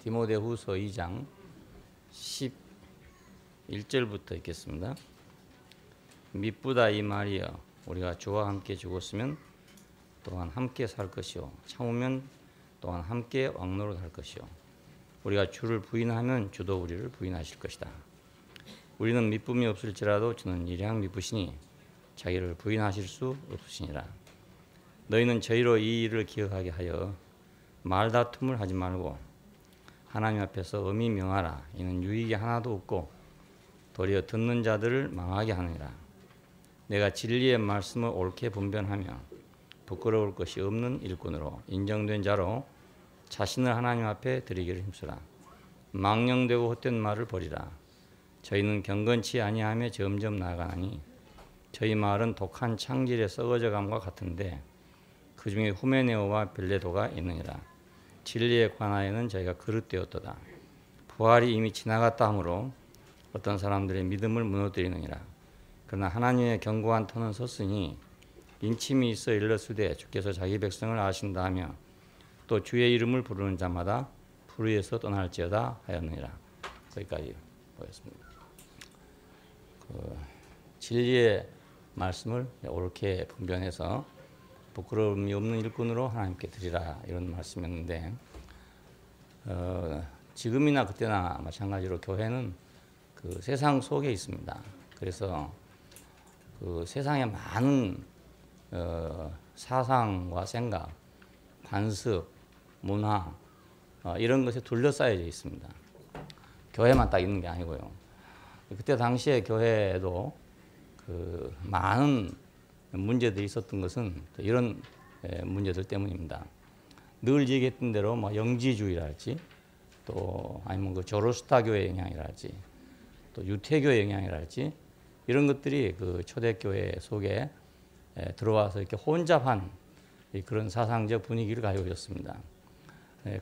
디모데후서 2장 11절부터 읽겠습니다. 미쁘다 이 말이여, 우리가 주와 함께 죽었으면 또한 함께 살 것이요, 참으면 또한 함께 왕노릇할 것이요, 우리가 주를 부인하면 주도 우리를 부인하실 것이다. 우리는 미쁨이 없을지라도 주는 일양 미쁘시니 자기를 부인하실 수 없으시니라. 너희는 저희로 이 일을 기억하게 하여 말다툼을 하지 말고 하나님 앞에서 엄히 명하라. 이는 유익이 하나도 없고 도리어 듣는 자들을 망하게 하느니라. 내가 진리의 말씀을 옳게 분별하며 부끄러울 것이 없는 일꾼으로 인정된 자로 자신을 하나님 앞에 드리기를 힘쓰라. 망령되고 헛된 말을 버리라. 저희는 경건치 아니하며 점점 나아가나니 저희 말은 독한 창질에 썩어져 감과 같은데 그 중에 후메네오와 빌레도가 있느니라. 진리에 관하여는 저희가 그릇되었도다. 부활이 이미 지나갔다 하므로 어떤 사람들의 믿음을 무너뜨리느니라. 그러나 하나님의 견고한 터는 섰으니 인침이 있어 일렀으되 주께서 자기 백성을 아신다 하며 또 주의 이름을 부르는 자마다 불의에서 떠날지어다 하였느니라. 거기까지 보겠습니다. 진리의 말씀을 옳게 분별해서 부끄러움이 없는 일꾼으로 하나님께 드리라, 이런 말씀이었는데 지금이나 그때나 마찬가지로 교회는 그 세상 속에 있습니다. 그래서 그 세상의 많은 사상과 생각, 관습, 문화 이런 것에 둘러싸여져 있습니다. 교회만 딱 있는 게 아니고요. 그때 당시에 교회에도 그 많은 문제들이 있었던 것은 이런 문제들 때문입니다. 늘 얘기했던 대로 뭐 영지주의랄지 또 아니면 그 조로스타교의 영향이랄지 또 유태교의 영향이랄지 이런 것들이 그 초대교회 속에 들어와서 이렇게 혼잡한 그런 사상적 분위기를 가지고 있었습니다.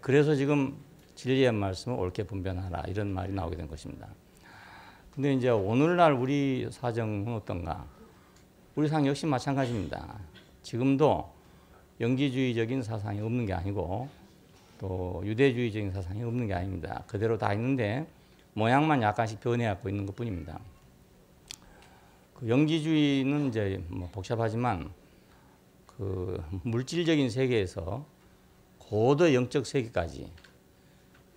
그래서 지금 진리의 말씀을 옳게 분별하라, 이런 말이 나오게 된 것입니다. 근데 이제 오늘날 우리 사정은 어떤가? 우리 사상 역시 마찬가지입니다. 지금도 영지주의적인 사상이 없는 게 아니고 또 유대주의적인 사상이 없는 게 아닙니다. 그대로 다 있는데 모양만 약간씩 변해갖고 있는 것 뿐입니다. 그 영지주의는 이제 뭐 복잡하지만 그 물질적인 세계에서 고도 영적 세계까지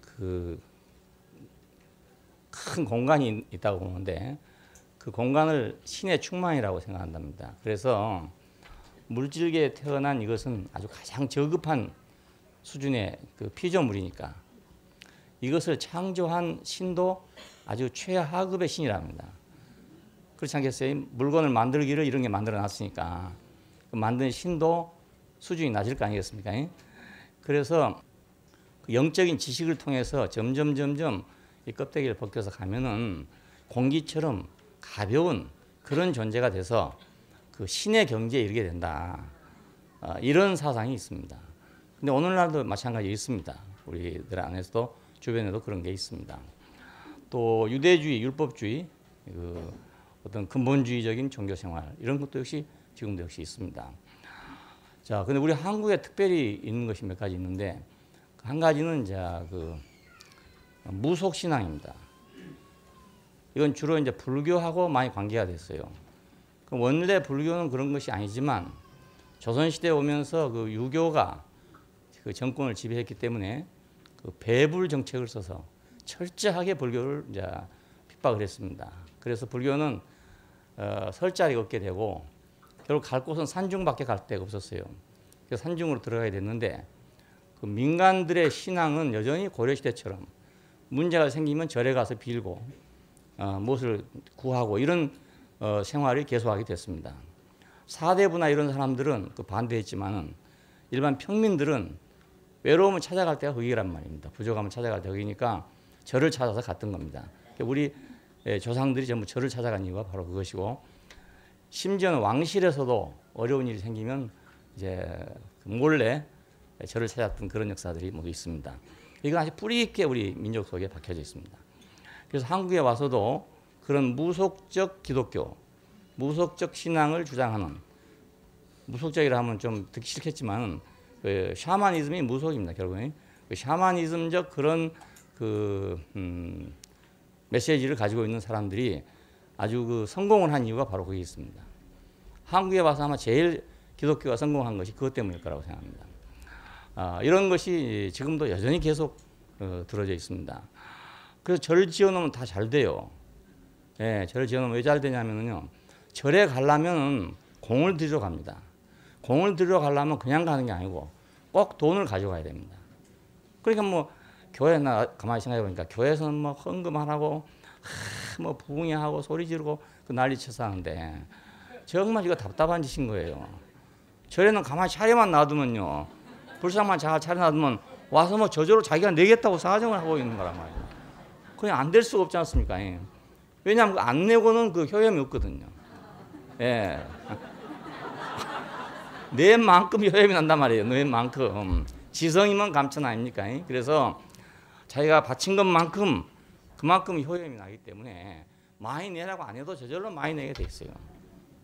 그 큰 공간이 있다고 보는데 그 공간을 신의 충만이라고 생각한답니다. 그래서 물질계에 태어난 이것은 아주 가장 저급한 수준의 그 피조물이니까 이것을 창조한 신도 아주 최하급의 신이랍니다. 그렇지 않겠어요? 물건을 만들기를 이런 게 만들어 놨으니까 그 만든 신도 수준이 낮을 거 아니겠습니까? 그래서 그 영적인 지식을 통해서 점점 이 껍데기를 벗겨서 가면은 공기처럼 가벼운 그런 존재가 돼서 그 신의 경지에 이르게 된다. 이런 사상이 있습니다. 근데 오늘날도 마찬가지 있습니다. 우리들 안에서도 주변에도 그런 게 있습니다. 또 유대주의, 율법주의, 그 어떤 근본주의적인 종교 생활 이런 것도 역시 지금도 역시 있습니다. 자, 근데 우리 한국에 특별히 있는 것이 몇 가지 있는데 한 가지는 이제 그 무속 신앙입니다. 이건 주로 이제 불교하고 많이 관계가 됐어요. 원래 불교는 그런 것이 아니지만 조선시대에 오면서 그 유교가 그 정권을 지배했기 때문에 그 배불 정책을 써서 철저하게 불교를 이제 핍박을 했습니다. 그래서 불교는 설 자리가 없게 되고 결국 갈 곳은 산중밖에 갈 데가 없었어요. 그래서 산중으로 들어가야 됐는데 그 민간들의 신앙은 여전히 고려시대처럼 문제가 생기면 절에 가서 빌고 무엇을 구하고 이런 생활을 계속하게 됐습니다. 사대부나 이런 사람들은 그 반대했지만은 일반 평민들은 외로움을 찾아갈 때가 거기란 말입니다. 부족함을 찾아갈 때 거기니까 절을 찾아서 갔던 겁니다. 우리 조상들이 전부 절을 찾아간 이유가 바로 그것이고 심지어는 왕실에서도 어려운 일이 생기면 이제 몰래 절을 찾았던 그런 역사들이 모두 있습니다. 이건 아주 뿌리 있게 우리 민족 속에 박혀져 있습니다. 그래서 한국에 와서도 그런 무속적 기독교, 무속적 신앙을 주장하는, 무속적이라 하면 좀 듣기 싫겠지만 그 샤머니즘이 무속입니다. 결국엔 그 샤머니즘적 그런 그 메시지를 가지고 있는 사람들이 아주 그 성공을 한 이유가 바로 거기 있습니다. 한국에 와서 아마 제일 기독교가 성공한 것이 그것 때문일 거라고 생각합니다. 이런 것이 지금도 여전히 계속 들어져 있습니다. 그래서 절 지어놓으면 다 잘 돼요. 예, 절을 지어놓으면 왜 잘 되냐면요, 절에 가려면 공을 들여 갑니다. 공을 들여 가려면 그냥 가는 게 아니고 꼭 돈을 가져가야 됩니다. 그러니까 뭐 교회나 가만히 생각해 보니까 교회에서는 뭐 헌금하라고 뭐 부흥회하고 소리 지르고 그 난리 쳐서 하는데 정말 이거 답답한 짓인 거예요. 절에는 가만히 차례만 놔두면요, 불상만 잘 차려놔두면 와서 뭐 저절로 자기가 내겠다고 사정을 하고 있는 거란 말이에요. 그냥 안 될 수가 없지 않습니까? 왜냐하면 안 내고는 그 효험이 없거든요. 예. 내 만큼 효험이 난단 말이에요. 내 만큼. 지성이면 감천 아닙니까? 그래서 자기가 바친 것만큼 그만큼 효험이 나기 때문에 많이 내라고 안 해도 저절로 많이 내게 돼 있어요.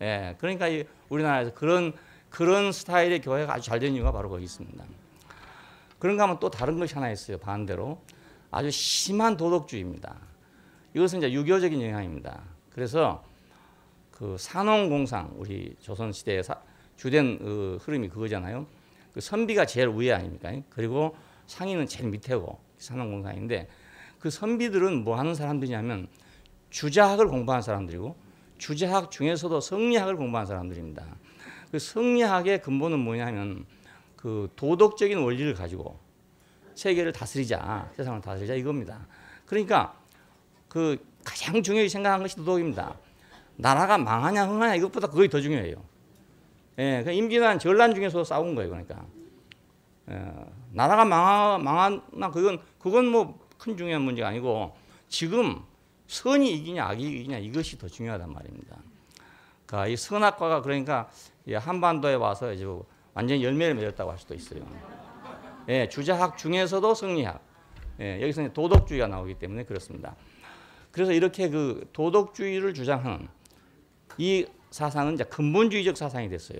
예. 그러니까 우리나라에서 그런 스타일의 교회가 아주 잘 된 이유가 바로 거기 있습니다. 그런가 하면 또 다른 것이 하나 있어요. 반대로 아주 심한 도덕주의입니다. 이것은 이제 유교적인 영향입니다. 그래서 그 산업공상, 우리 조선시대의 주된 흐름이 그거잖아요. 그 선비가 제일 위에 아닙니까? 그리고 상인은 제일 밑에고 산업공상인데, 그 선비들은 뭐 하는 사람들이냐면 주자학을 공부한 사람들이고, 주자학 중에서도 성리학을 공부한 사람들입니다. 그 성리학의 근본은 뭐냐면 그 도덕적인 원리를 가지고 세계를 다스리자, 세상을 다스리자 이겁니다. 그러니까 그 가장 중요히 생각한 것이 도덕입니다. 나라가 망하냐 흥하냐 이것보다 그것이 더 중요해요. 예, 임진왜란 전란 중에서 싸운 거예요. 그러니까 나라가 망하나 그건 뭐 큰 중요한 문제가 아니고 지금 선이 이기냐 악이 이기냐 이것이 더 중요하단 말입니다. 그러니까 이 선악과가 그러니까 한반도에 와서 이제 완전히 열매를 맺었다고 할 수도 있어요. 예, 주자학 중에서도 성리학. 예, 여기서 도덕주의가 나오기 때문에 그렇습니다. 그래서 이렇게 그 도덕주의를 주장하는 이 사상은 이제 근본주의적 사상이 됐어요.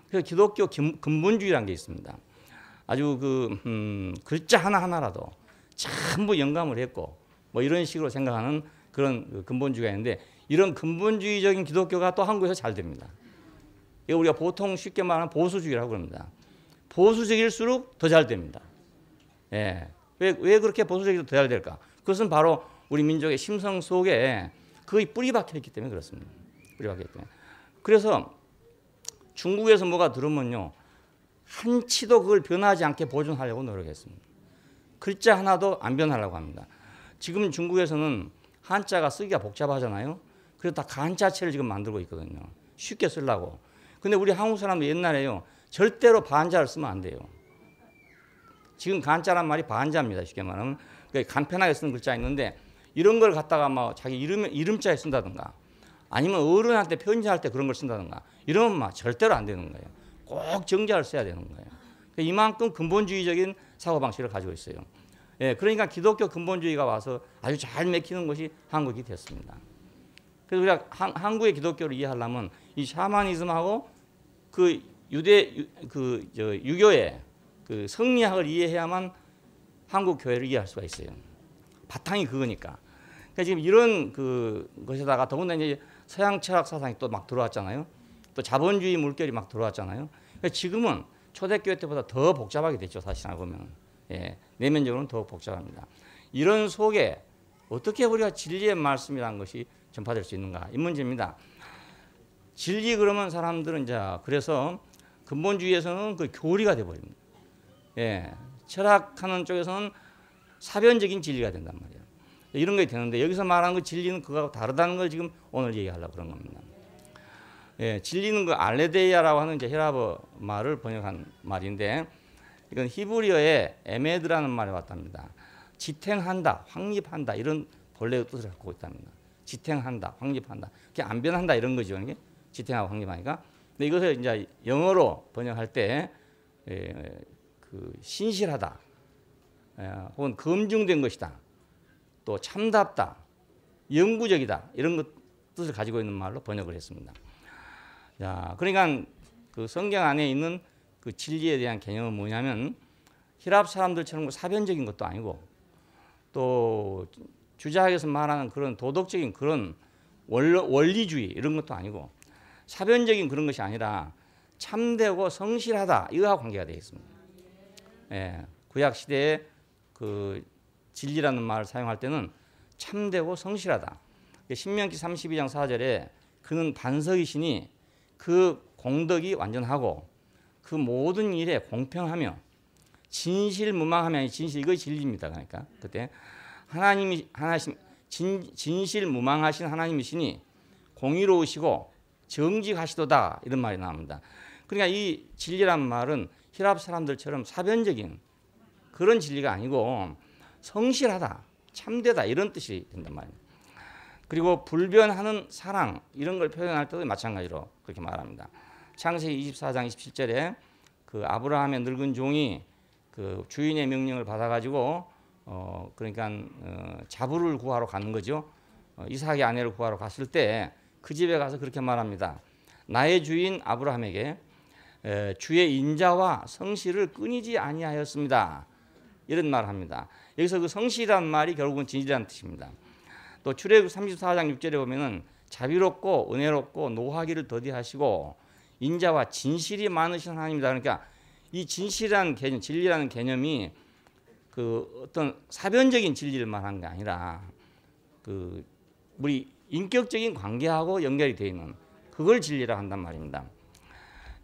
그래서 기독교 근본주의라는 게 있습니다. 아주 그 글자 하나하나라도 전부 영감을 했고 뭐 이런 식으로 생각하는 그런 근본주의가 있는데, 이런 근본주의적인 기독교가 또 한국에서 잘 됩니다. 이거 우리가 보통 쉽게 말하는 보수주의라고 합니다. 보수적일수록 더 잘 됩니다. 예. 왜 그렇게 보수적이도 더 잘 될까? 그것은 바로 우리 민족의 심성 속에 거의 뿌리 박혀 있기 때문에 그렇습니다. 뿌리 박혀 있기 때문에. 그래서 중국에서 뭐가 들으면요, 한치도 그걸 변하지 않게 보존하려고 노력했습니다. 글자 하나도 안 변하려고 합니다. 지금 중국에서는 한자가 쓰기가 복잡하잖아요. 그래서 다 간자체를 지금 만들고 있거든요. 쉽게 쓰려고. 근데 우리 한국 사람들 옛날에요, 절대로 반자를 쓰면 안 돼요. 지금 간자란 말이 반자입니다. 쉽게 말하면. 그러니까 간편하게 쓰는 글자 있는데, 이런 걸 갖다가 막 자기 이름자에 쓴다든가, 아니면 어른한테 편지할 때 그런 걸 쓴다든가, 이러면 막 절대로 안 되는 거예요. 꼭 정자를 써야 되는 거예요. 그러니까 이만큼 근본주의적인 사고방식을 가지고 있어요. 예, 그러니까 기독교 근본주의가 와서 아주 잘 맥히는 것이 한국이 됐습니다. 그래서 우리가 한국의 기독교를 이해하려면 이 샤머니즘하고 그 유교의 그 성리학을 이해해야만 한국 교회를 이해할 수가 있어요. 바탕이 그거니까. 그러니까 지금 이런 것에다가 더군다나 이제 서양 철학 사상이 또 막 들어왔잖아요. 또 자본주의 물결이 막 들어왔잖아요. 그러니까 지금은 초대교회 때보다 더 복잡하게 됐죠. 사실 보면. 예, 내면적으로는 더 복잡합니다. 이런 속에 어떻게 우리가 진리의 말씀이라는 것이 전파될 수 있는가, 이 문제입니다. 진리 그러면 사람들은 이제 그래서 근본주의에서는 그 교리가 돼버립니다. 예, 철학하는 쪽에서는 사변적인 진리가 된단 말이에요. 이런 게 되는데, 여기서 말하는 그 진리는 그거하고 다르다는 걸 지금 오늘 얘기하려고 그런 겁니다. 예, 진리는 그 알레데이아라고 하는 이제 헤라버 말을 번역한 말인데, 이건 히브리어의 에메드라는 말이 왔답니다. 지탱한다, 확립한다, 이런 본래의 뜻을 갖고 있답니다. 지탱한다, 확립한다, 그게 안 변한다 이런 거죠. 이게 지탱하고 확립하니까. 근데 이것을 이제 영어로 번역할 때 그 신실하다, 혹은 검증된 것이다, 또 참답다, 영구적이다, 이런 것 뜻을 가지고 있는 말로 번역을 했습니다. 자, 그러니까 그 성경 안에 있는 그 진리에 대한 개념은 뭐냐면, 히랍 사람들처럼 사변적인 것도 아니고, 또 주자학에서 말하는 그런 도덕적인 그런 원리주의 이런 것도 아니고 사변적인 그런 것이 아니라 참되고 성실하다 이거하고 관계가 되어 있습니다. 예, 구약 시대에 그 진리라는 말을 사용할 때는 참되고 성실하다. 신명기 32장 4절에 그는 반석이시니 그 공덕이 완전하고 그 모든 일에 공평하며 진실무망하며 진실 이거 진리입니다. 그러니까 그때 진실무망하신 하나님이시니 공의로우시고 정직하시도다 이런 말이 나옵니다. 그러니까 이 진리란 말은 히랍 사람들처럼 사변적인 그런 진리가 아니고 성실하다, 참되다 이런 뜻이 된단 말입니다. 그리고 불변하는 사랑 이런 걸 표현할 때도 마찬가지로 그렇게 말합니다. 창세기 24장 27절에 그 아브라함의 늙은 종이 그 주인의 명령을 받아가지고 그러니까 자부를 구하러 가는 거죠. 이삭의 아내를 구하러 갔을 때 그 집에 가서 그렇게 말합니다. 나의 주인 아브라함에게 주의 인자와 성실을 끊이지 아니하였습니다. 이런 말을 합니다. 여기서 그 성실이라는 말이 결국은 진실이라는 뜻입니다. 또 출애굽 34장 6절에 보면은 자비롭고 은혜롭고 노하기를 더디하시고 인자와 진실이 많으신 하나님이다. 그러니까 이 진실이라는 개념, 진리라는 개념이 그 어떤 사변적인 진리를 말하는 게 아니라 그 우리 인격적인 관계하고 연결이 되어 있는 그걸 진리라고 한단 말입니다.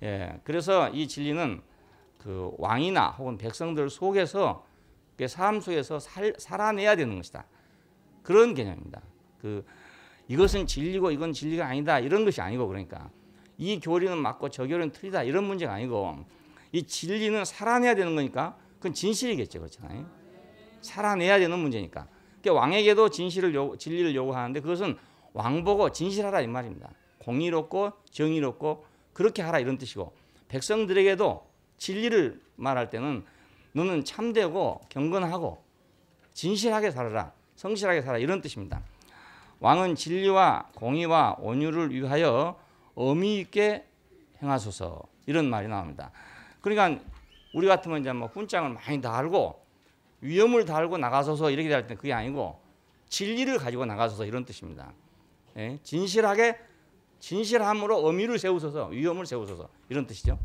예, 그래서 이 진리는 그 왕이나 혹은 백성들 속에서 삶 속에서 살아내야 되는 것이다. 그런 개념입니다. 이것은 진리고 이건 진리가 아니다 이런 것이 아니고 그러니까 이 교리는 맞고 저 교리는 틀리다 이런 문제가 아니고 이 진리는 살아내야 되는 거니까 그건 진실이겠죠. 그렇잖아요. 살아내야 되는 문제니까. 그러니까 왕에게도 진리를 요구하는데 그것은 왕보고 진실하라 이 말입니다. 공의롭고 정의롭고 그렇게 하라 이런 뜻이고 백성들에게도 진리를 말할 때는 너는 참되고 경건하고 진실하게 살아라. 성실하게 살아 이런 뜻입니다. 왕은 진리와 공의와 온유를 위하여 의미 있게 행하소서 이런 말이 나옵니다. 그러니까 우리 같으면 이제 뭐 훈장을 많이 달고 위험을 달고 나가소서 이렇게 될 때 그게 아니고 진리를 가지고 나가소서 이런 뜻입니다. 예? 진실함으로 의미를 세우소서 위험을 세우소서 이런 뜻이죠.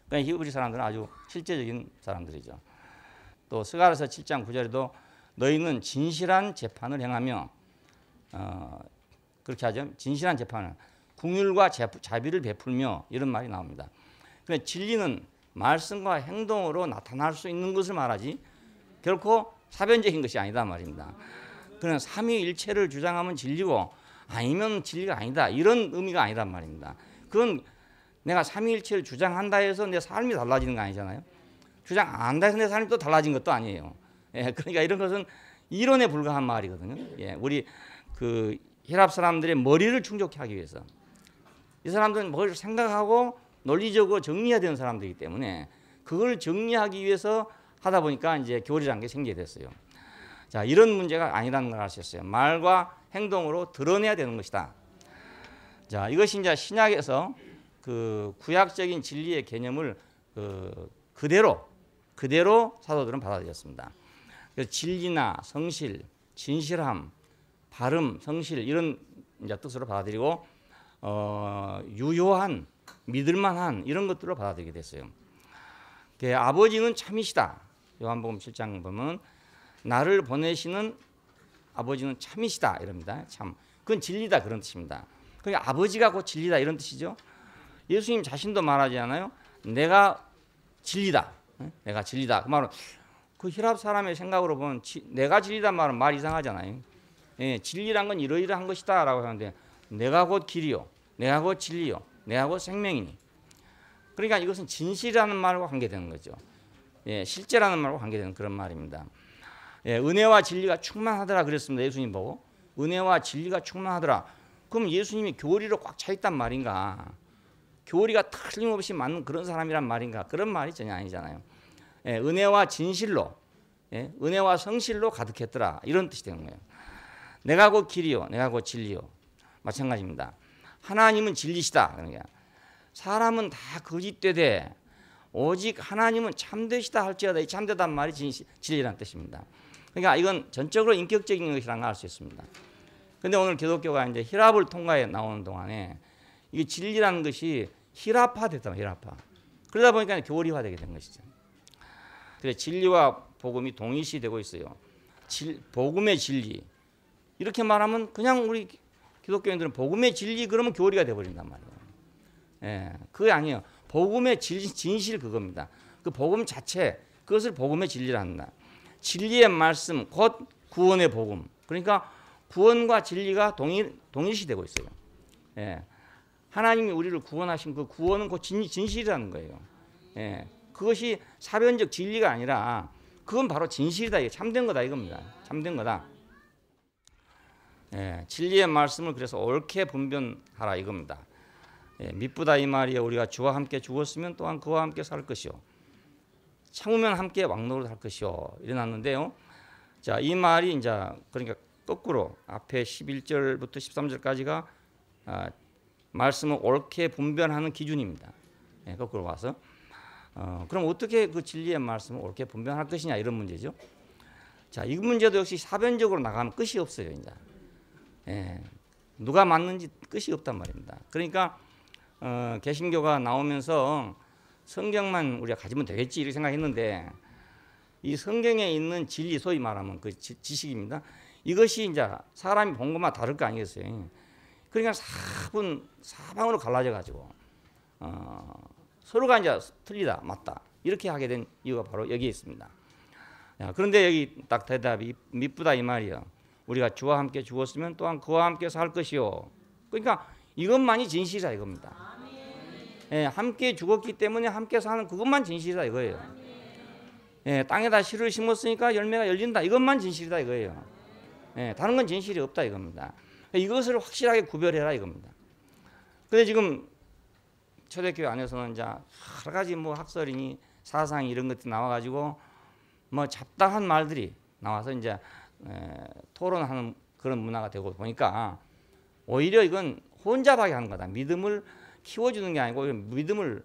그러니까 히브리 사람들은 아주 실제적인 사람들이죠. 또 스가랴서 7장 9절에도 너희는 진실한 재판을 행하며 그렇게 하죠. 진실한 재판을 긍휼과 자비를 베풀며 이런 말이 나옵니다. 그런데 진리는 말씀과 행동으로 나타날 수 있는 것을 말하지 결코 사변적인 것이 아니다 말입니다. 그는 삼위일체를 주장하면 진리고 아니면 진리가 아니다 이런 의미가 아니란 말입니다. 그건 내가 삼위일체를 주장한다 해서 내 삶이 달라지는 거 아니잖아요. 주장 안 한다 해서 내 삶이 또 달라진 것도 아니에요. 예, 그러니까 이런 것은 이론에 불과한 말이거든요. 예, 우리 그 히랍 사람들의 머리를 충족하게 하기 위해서 이 사람들은 뭘 생각하고 논리적으로 정리해야 되는 사람들이기 때문에 그걸 정리하기 위해서 하다 보니까 이제 교리라는 게 생기게 됐어요. 자, 이런 문제가 아니라는 걸 아셨어요. 말과 행동으로 드러내야 되는 것이다. 자, 이것이 이제 신약에서 그 구약적인 진리의 개념을 그대로 사도들은 받아들였습니다. 그래서 진리나 성실, 진실함, 발음, 성실 이런 이제 뜻으로 받아들이고 유효한, 믿을만한 이런 것들로 받아들이게 됐어요. 아버지는 참이시다. 요한복음 7장 보면 나를 보내시는 아버지는 참이시다 이럽니다. 참, 그건 진리다 그런 뜻입니다. 그러니까 아버지가 곧 진리다 이런 뜻이죠. 예수님 자신도 말하지 않아요? 내가 진리다. 내가 진리다. 그 말은 그 히랍 사람의 생각으로 보면 내가 진리다 말은 말 이상하잖아요. 예, 진리란 건 이러이러한 것이다 라고 하는데 내가 곧 길이요. 내가 곧 진리요. 내가 곧 생명이니. 그러니까 이것은 진실이라는 말과 관계되는 거죠. 예, 실제라는 말과 관계되는 그런 말입니다. 예, 은혜와 진리가 충만하더라 그랬습니다. 예수님 보고. 은혜와 진리가 충만하더라. 그럼 예수님이 교리로 꽉 차 있단 말인가? 교리가 틀림없이 맞는 그런 사람이란 말인가? 그런 말이 전혀 아니잖아요. 예, 은혜와 진실로, 예, 은혜와 성실로 가득했더라. 이런 뜻이 되는 거예요. 내가 곧 길이요. 내가 곧 진리요. 마찬가지입니다. 하나님은 진리시다. 그러니까 사람은 다 거짓되되 오직 하나님은 참되시다 할지어다. 이 참되단 말이 진리라는 뜻입니다. 그러니까 이건 전적으로 인격적인 것이라는 걸 알 수 있습니다. 근데 오늘 기독교가 이제 혈압을 통과해 나오는 동안에 이게 진리라는 것이 혈압화됐다, 혈압화. 그러다 보니까 교리화되게 된 것이죠. 그래서 진리와 복음이 동일시되고 있어요. 복음의 진리. 이렇게 말하면 그냥 우리 기독교인들은 복음의 진리 그러면 교리가 돼버린단 말이에요. 예, 그게 아니에요. 복음의 진실 그겁니다. 그 복음 자체, 그것을 복음의 진리라 한다. 진리의 말씀, 곧 구원의 복음. 그러니까 구원과 진리가 동일시되고 있어요. 예, 하나님이 우리를 구원하신 그 구원은 곧 진실이라는 거예요. 예, 그것이 사변적 진리가 아니라 그건 바로 진실이다. 이게 참된 거다 이겁니다. 참된 거다. 예, 진리의 말씀을 그래서 옳게 분별하라 이겁니다. 예, 미쁘다 이 말이여 우리가 주와 함께 죽었으면 또한 그와 함께 살 것이요 참으면 함께 왕노릇 할 것이요 일어났는데요. 자, 이 말이 이제 그러니까 거꾸로 앞에 11절부터 13절까지가 말씀을 옳게 분별하는 기준입니다. 예, 거꾸로 와서 그럼 어떻게 그 진리의 말씀을 옳게 분별할 것이냐 이런 문제죠. 자, 이 문제도 역시 사변적으로 나가면 끝이 없어요. 이제 예, 누가 맞는지 끝이 없단 말입니다. 그러니까 개신교가 나오면서 성경만 우리가 가지면 되겠지 이렇게 생각했는데 이 성경에 있는 진리 소위 말하면 그 지식입니다. 이것이 이제 사람이 본 것만 다를 거 아니겠어요. 그러니까 사방으로 갈라져 가지고 서로가 이제 틀리다 맞다 이렇게 하게 된 이유가 바로 여기에 있습니다. 야, 그런데 여기 딱 대답이 미쁘다 이 말이야. 우리가 주와 함께 죽었으면 또한 그와 함께 살 것이요. 그러니까 이것만이 진실이다 이겁니다. 예, 함께 죽었기 때문에 함께 사는 그것만 진실이다 이거예요. 예, 땅에다 씨를 심었으니까 열매가 열린다 이것만 진실이다 이거예요. 예, 다른 건 진실이 없다 이겁니다. 이것을 확실하게 구별해라 이겁니다. 근데 지금 초대교회 안에서는 이제 여러 가지 뭐 학설이니 사상 이런 것들이 나와가지고 뭐 잡다한 말들이 나와서 이제 토론하는 그런 문화가 되고 보니까 오히려 이건 혼잡하게 하는 거다. 믿음을 키워주는 게 아니고 믿음을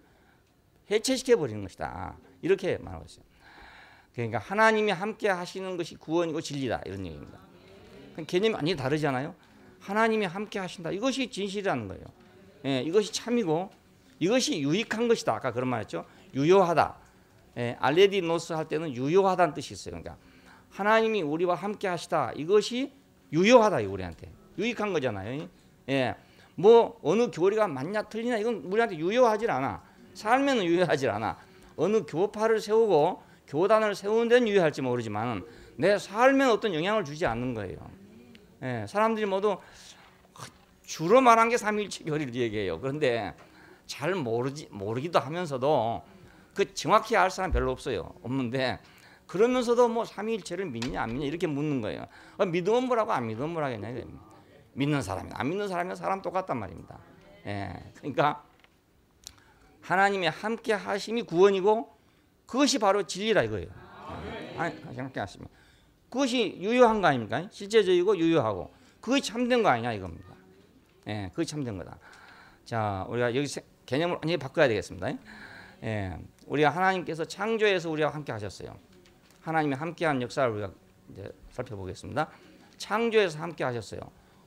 해체시켜 버리는 것이다. 이렇게 말하고 있어요. 그러니까 하나님이 함께 하시는 것이 구원이고 진리다 이런 얘기입니다. 개념이 완전히 다르잖아요. 하나님이 함께 하신다. 이것이 진실이라는 거예요. 예, 이것이 참이고 이것이 유익한 것이다. 아까 그런 말했죠. 유효하다. 예, 알레디노스 할 때는 유효하다는 뜻이 있어요. 그러니까 하나님이 우리와 함께 하시다. 이것이 유효하다. 우리한테 유익한 거잖아요. 예, 뭐 어느 교리가 맞냐 틀리냐 이건 우리한테 유효하지 않아. 삶에는 유효하지 않아. 어느 교파를 세우고 교단을 세우는 데는 유효할지 모르지만 내 삶에 어떤 영향을 주지 않는 거예요. 예, 사람들이 모두 주로 말한 게 삼위일체 교리를 얘기해요. 그런데 잘 모르기도 하면서도 그 정확히 알 사람 별로 없는데 그러면서도 뭐 삼위일체를 믿냐 안 믿냐 이렇게 묻는 거예요. 믿으면 뭐라고 안 믿으면 뭐라겠냐. 믿는 사람이 안 믿는 사람이랑 사람 똑같단 말입니다. 예, 그러니까 하나님의 함께 하심이 구원이고 그것이 바로 진리라 이거예요. 함께 하심이 그것이 유효한 거 아닙니까? 실제적이고 유효하고 그것이 참된 거 아니냐 이겁니다. 예, 그것이 참된 거다. 자, 우리가 여기 개념을 완전히 바꿔야 되겠습니다. 예, 우리가 하나님께서 창조에서 우리와 함께 하셨어요. 하나님이 함께한 역사를 우리가 이제 살펴보겠습니다. 창조에서 함께 하셨어요.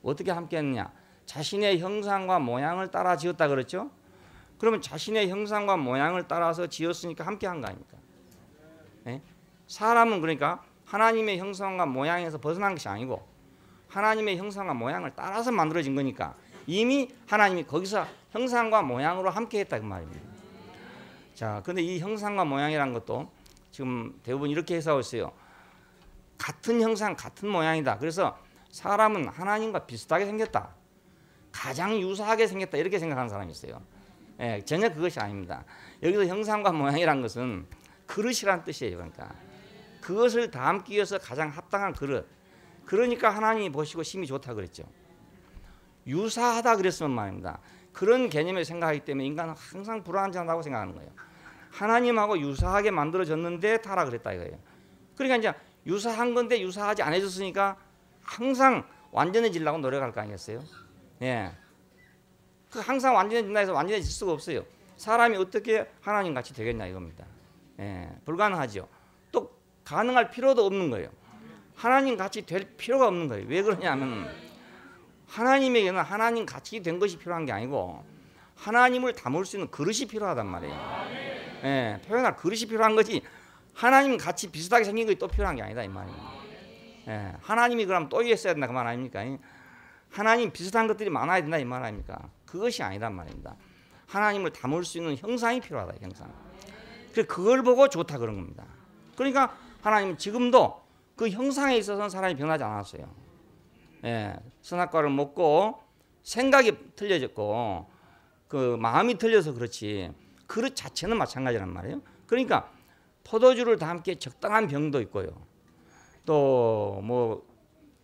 어떻게 함께 했느냐? 자신의 형상과 모양을 따라 지었다 그랬죠? 그러면 자신의 형상과 모양을 따라서 지었으니까 함께 한 거 아닙니까? 예? 사람은 그러니까 하나님의 형상과 모양에서 벗어난 것이 아니고 하나님의 형상과 모양을 따라서 만들어진 거니까 이미 하나님이 거기서 형상과 모양으로 함께 했다 그 말입니다. 자, 근데 이 형상과 모양이라는 것도 지금 대부분 이렇게 해석하고 있어요. 같은 형상, 같은 모양이다. 그래서 사람은 하나님과 비슷하게 생겼다. 가장 유사하게 생겼다. 이렇게 생각하는 사람이 있어요. 예, 전혀 그것이 아닙니다. 여기서 형상과 모양이라는 것은 그릇이라는 뜻이에요. 그러니까 그것을 담기 위해서 가장 합당한 그릇. 그러니까 하나님이 보시고 심히 좋다 그랬죠. 유사하다 그랬으면 말입니다. 그런 개념을 생각하기 때문에 인간은 항상 불완전하다고 생각하는 거예요. 하나님하고 유사하게 만들어졌는데 타라 그랬다 이거예요. 그러니까 이제 유사한 건데 유사하지 않아졌으니까 항상 완전해지려고 노력할 거 아니겠어요? 예. 그 항상 완전해진다 해서 완전해질 수가 없어요. 사람이 어떻게 하나님 같이 되겠냐 이겁니다. 예. 불가능하죠. 또 가능할 필요도 없는 거예요. 하나님 같이 될 필요가 없는 거예요. 왜 그러냐면 하나님에게는 하나님 같이 된 것이 필요한 게 아니고 하나님을 담을 수 있는 그릇이 필요하단 말이에요. 예, 표현할 그릇이 필요한 거지 하나님 같이 비슷하게 생긴 것이 또 필요한 게 아니다 이 말이에요. 예, 하나님이 그럼 또 있어야 된다 그 말 아닙니까? 하나님 비슷한 것들이 많아야 된다 이 말 아닙니까? 그것이 아니란 말입니다. 하나님을 담을 수 있는 형상이 필요하다 형상. 그래서 그걸 보고 좋다 그런 겁니다. 그러니까 하나님은 지금도 그 형상에 있어서는 사람이 변하지 않았어요. 예, 선악과를 먹고 생각이 틀려졌고 그 마음이 틀려서 그렇지 그릇 자체는 마찬가지란 말이에요. 그러니까 포도주를 담기에 적당한 병도 있고요. 또 뭐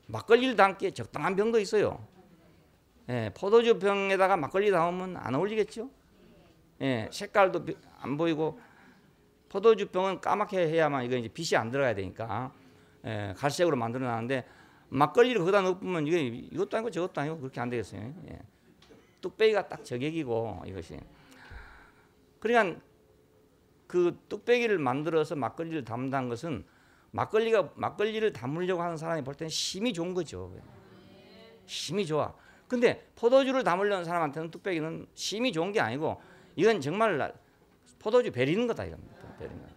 막걸리를 담기에 적당한 병도 있어요. 예, 포도주 병에다가 막걸리 담으면 안 어울리겠죠. 예, 색깔도 안 보이고 포도주 병은 까맣게 해야만 이거 이제 빛이 안 들어가야 되니까 예, 갈색으로 만들어놨는데 막걸리를 거기다 넣으면 이게 이것도 아니고 저것도 아니고 그렇게 안 되겠어요. 예. 뚝배기가 딱 저격이고 이것이. 그러니까 그 뚝배기를 만들어서 막걸리를 담는 것은 막걸리를 담으려고 하는 사람이 볼 때는 힘이 좋은 거죠. 힘이 좋아. 근데 포도주를 담으려는 사람한테는 뚝배기는 힘이 좋은 게 아니고 이건 정말 포도주 베리는 거다 이겁니다. 베리는 거.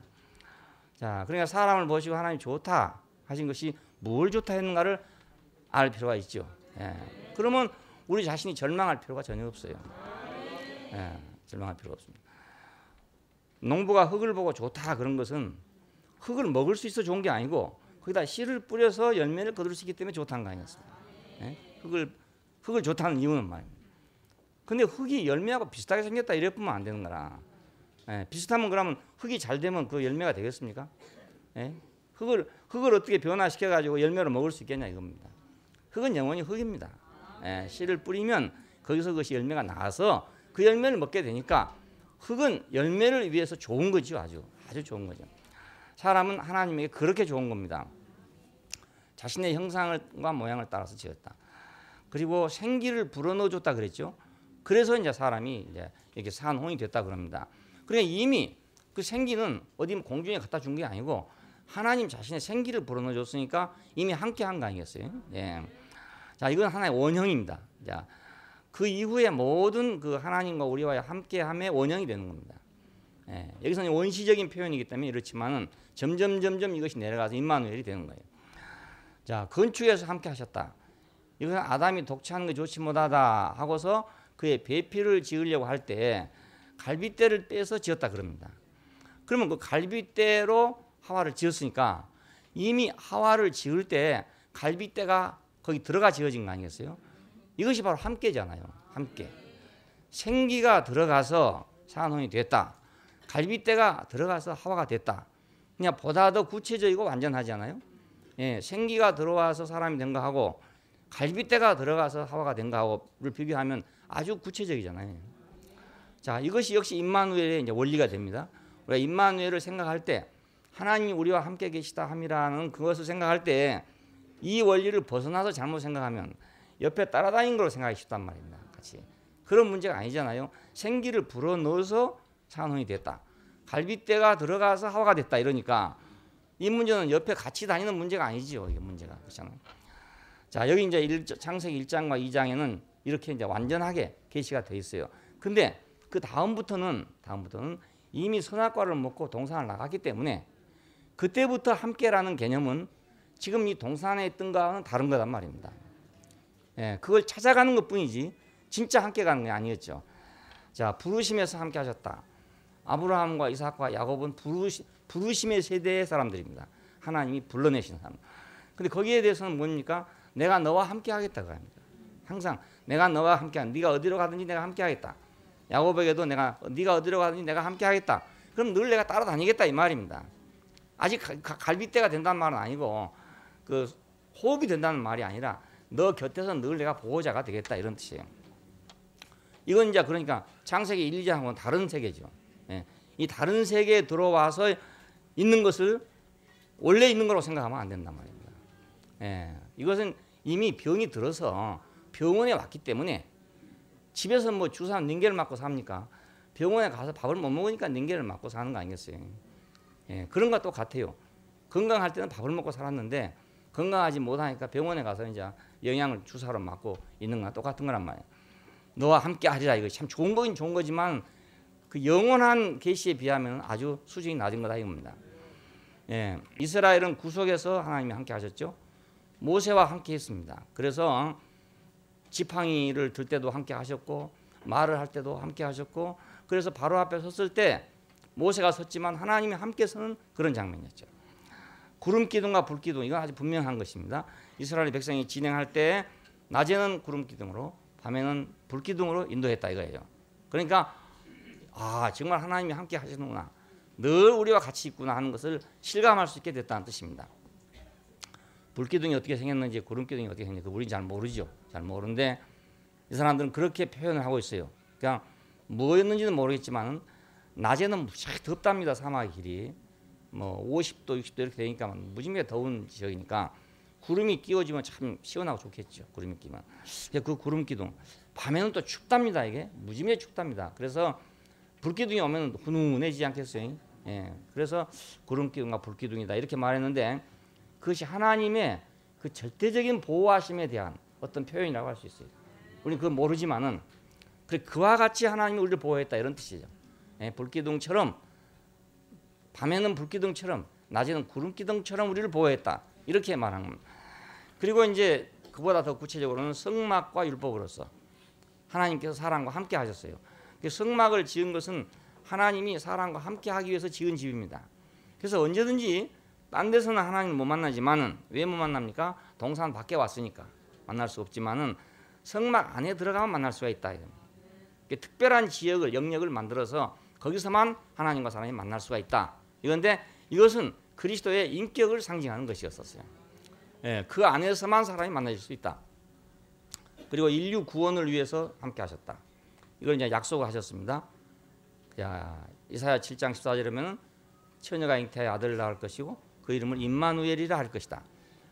자, 그러니까 사람을 보시고 하나님 좋다 하신 것이 뭘 좋다 했는가를 알 필요가 있죠. 예. 그러면 우리 자신이 절망할 필요가 전혀 없어요. 예, 절망할 필요가 없습니다. 농부가 흙을 보고 좋다 그런 것은 흙을 먹을 수 있어 좋은 게 아니고 거기다 씨를 뿌려서 열매를 거둘 수 있기 때문에 좋다는 거 아니겠습니까? 예? 흙을 좋다는 이유는 말입니다. 근데 흙이 열매하고 비슷하게 생겼다 이래 보면 안 되는 거라. 예, 비슷하면 그러면 흙이 잘 되면 그 열매가 되겠습니까? 예? 흙을 어떻게 변화시켜 가지고 열매를 먹을 수 있겠냐 이겁니다. 흙은 영원히 흙입니다. 예, 씨를 뿌리면 거기서 그것이 열매가 나와서 그 열매를 먹게 되니까 흙은 열매를 위해서 좋은 거죠. 아주 좋은 거죠. 사람은 하나님에게 그렇게 좋은 겁니다. 자신의 형상과 모양을 따라서 지었다. 그리고 생기를 불어넣어줬다 그랬죠. 그래서 이제 사람이 이제 이렇게 산홍이 됐다 그럽니다. 그러니까 이미 그 생기는 어디 공중에 갖다 준 게 아니고 하나님 자신의 생기를 불어넣어줬으니까 이미 함께 한 거 아니겠어요? 예. 자, 이건 하나의 원형입니다. 자, 그 이후에 모든 그 하나님과 우리와 함께함의 원형이 되는 겁니다. 예, 여기서는 원시적인 표현이기 때문에 이렇지만은 점점 이것이 내려가서 임마누엘이 되는 거예요. 자, 건축에서 함께 하셨다. 이것은 아담이 독차하는 게 좋지 못하다 하고서 그의 배필을 지으려고 할 때 갈빗대를 빼서 지었다 그럽니다. 그러면 그 갈빗대로 하와를 지었으니까 이미 하와를 지을 때 갈빗대가 거기 들어가 지어진 거 아니겠어요? 이것이 바로 함께잖아요. 함께. 생기가 들어가서 산혼이 됐다. 갈빗대가 들어가서 하와가 됐다. 그냥 보다 더 구체적이고 완전하잖아요. 예, 생기가 들어와서 사람이 된 거하고 갈빗대가 들어가서 하와가 된 거하고를 비교하면 아주 구체적이잖아요. 자, 이것이 역시 임마누엘의 이제 원리가 됩니다. 우리가 임마누엘을 생각할 때 하나님이 우리와 함께 계시다 함이라는 그것을 생각할 때 이 원리를 벗어나서 잘못 생각하면 옆에 따라다닌 걸로 생각하기 쉽단 말입니다. 같이. 그런 문제가 아니잖아요. 생기를 불어넣어서 산혼이 됐다. 갈빗대가 들어가서 하와가 됐다. 이러니까 이 문제는 옆에 같이 다니는 문제가 아니죠. 이게 문제가. 그렇잖아요. 자, 여기 이제 창세기 1장과 2장에는 이렇게 이제 완전하게 계시가 돼 있어요. 근데 그 다음부터는 이미 선악과를 먹고 동산을 나갔기 때문에 그때부터 함께라는 개념은 지금 이 동산에 있던 거와는 다른 거란 말입니다. 예, 그걸 찾아가는 것뿐이지 진짜 함께 가는 게 아니었죠. 자, 부르심에서 함께 하셨다. 아브라함과 이삭과 야곱은 부르심의 세대의 사람들입니다. 하나님이 불러내신 사람. 근데 거기에 대해서는 뭡니까? 내가 너와 함께 하겠다고 합니다. 항상 내가 너와 함께 하는, 네가 어디로 가든지 내가 함께 하겠다. 야곱에게도 네가 어디로 가든지 내가 함께 하겠다. 그럼 늘 내가 따라다니겠다 이 말입니다. 아직 갈빗대가 된다는 말은 아니고 그 호흡이 된다는 말이 아니라 너 곁에서 늘 내가 보호자가 되겠다 이런 뜻이에요. 이건 이제 그러니까 창세기 1, 2장하고는 다른 세계죠. 예. 이 다른 세계에 들어와서 있는 것을 원래 있는 거라고 생각하면 안 된단 말입니다. 예. 이것은 이미 병이 들어서 병원에 왔기 때문에 집에서 뭐 주사 닌겔을 맞고 삽니까? 병원에 가서 밥을 못 먹으니까 닌겔을 맞고 사는 거 아니겠어요? 예. 그런 것과 똑같아요. 건강할 때는 밥을 먹고 살았는데 건강하지 못하니까 병원에 가서 이제 영양을 주사로 맞고 있는 거랑 똑같은 거란 말이에요. 너와 함께 하리라. 이거 참 좋은 거긴 좋은 거지만 그 영원한 계시에 비하면 아주 수준이 낮은 거다 이겁니다. 예, 이스라엘은 구속에서 하나님이 함께 하셨죠. 모세와 함께 했습니다. 그래서 지팡이를 들 때도 함께 하셨고 말을 할 때도 함께 하셨고 그래서 바로 앞에 섰을 때 모세가 섰지만 하나님이 함께 서는 그런 장면이었죠. 구름 기둥과 불 기둥 이건 아주 분명한 것입니다. 이스라엘 백성이 진행할 때 낮에는 구름 기둥으로 밤에는 불 기둥으로 인도했다 이거예요. 그러니까 정말 하나님이 함께 하시는구나. 늘 우리와 같이 있구나 하는 것을 실감할 수 있게 됐다는 뜻입니다. 불기둥이 어떻게 생겼는지 구름 기둥이 어떻게 생겼는지 우리는 잘 모르죠. 잘 모르는데 이 사람들은 그렇게 표현을 하고 있어요. 그냥 뭐였는지는 모르겠지만 낮에는 무지하게 덥답니다. 사막의 길이 뭐 50도 60도 이렇게 되니까 무지하게 더운 지역이니까 구름이 끼워지면 참 시원하고 좋겠죠. 구름이 끼면 그 구름 기둥 밤에는 또 춥답니다. 이게 무지하게 춥답니다. 그래서 불기둥이 오면 훈훈해지지 않겠어요? 예, 그래서 구름 기둥과 불 기둥이다 이렇게 말했는데 그것이 하나님의 그 절대적인 보호하심에 대한 어떤 표현이라고 할 수 있어요. 우리는 그걸 모르지만은 그와 같이 하나님이 우리를 보호했다 이런 뜻이죠. 예, 불기둥처럼 밤에는 불기둥처럼 낮에는 구름기둥처럼 우리를 보호했다 이렇게 말한 겁니다. 그리고 이제 그보다 더 구체적으로는 성막과 율법으로서 하나님께서 사람과 함께 하셨어요. 성막을 지은 것은 하나님이 사람과 함께 하기 위해서 지은 집입니다. 그래서 언제든지 딴 데서는 하나님을 못 만나지만은 왜 못 만납니까? 동산 밖에 왔으니까 만날 수 없지만은 성막 안에 들어가면 만날 수가 있다. 특별한 지역을 영역을 만들어서 거기서만 하나님과 사람이 만날 수가 있다. 이건데 이것은 그리스도의 인격을 상징하는 것이었었어요. 예, 그 안에서만 사람이 만나질 수 있다. 그리고 인류 구원을 위해서 함께 하셨다. 이걸 이제 약속을 하셨습니다. 이사야 7장 14절에 보면 처녀가 잉태하여 아들을 낳을 것이고 그 이름을 임마누엘이라 할 것이다.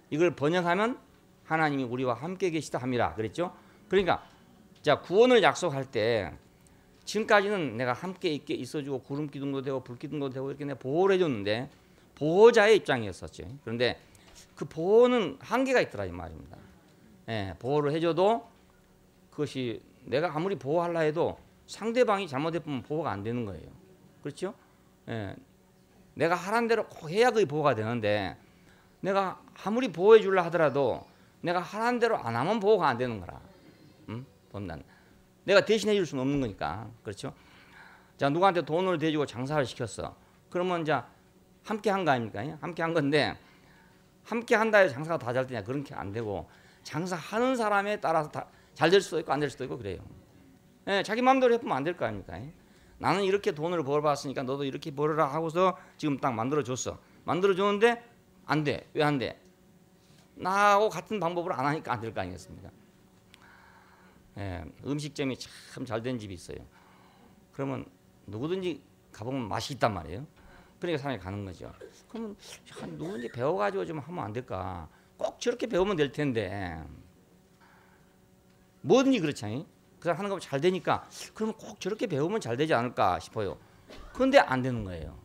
이걸 번역하면 하나님이 우리와 함께 계시다 함이라 그랬죠. 그러니까 자 구원을 약속할 때 지금까지는 내가 함께 있어주고 구름 기둥도 되고 불 기둥도 되고 이렇게 내가 보호를 해줬는데 보호자의 입장이었었죠. 그런데 그 보호는 한계가 있더라 이 말입니다. 예, 보호를 해줘도 그것이 내가 아무리 보호하려 해도 상대방이 잘못해보면 보호가 안 되는 거예요. 그렇죠? 예, 내가 하라는 대로 꼭 해야 그게 보호가 되는데 내가 아무리 보호해 주려 하더라도 내가 하라는 대로 안 하면 보호가 안 되는 거라. 본단 내가 대신해 줄 수는 없는 거니까. 그렇죠? 자, 누구한테 돈을 대주고 장사를 시켰어. 그러면 이제 함께 한 거 아닙니까? 함께 한 건데 함께 한다 해서 장사가 다 잘 되냐? 그런 게 안 되고 장사하는 사람에 따라서 잘 될 수도 있고 안 될 수도 있고 그래요. 예, 자기 마음대로 해보면 안 될 거 아닙니까? 나는 이렇게 돈을 벌어봤으니까 너도 이렇게 벌어라 하고서 지금 딱 만들어줬어. 만들어줬는데 안 돼. 왜 안 돼? 나하고 같은 방법으로 안 하니까 안 될 거 아니겠습니까? 예, 음식점이 참 잘 된 집이 있어요. 그러면 누구든지 가보면 맛이 있단 말이에요. 그러니까 사람이 가는 거죠. 그러면 누구든지 배워가지고 좀 하면 안 될까? 꼭 저렇게 배우면 될 텐데 뭐든지 그렇잖아요. 그 사람 하는 거 잘 되니까 그러면 꼭 저렇게 배우면 잘 되지 않을까 싶어요. 그런데 안 되는 거예요.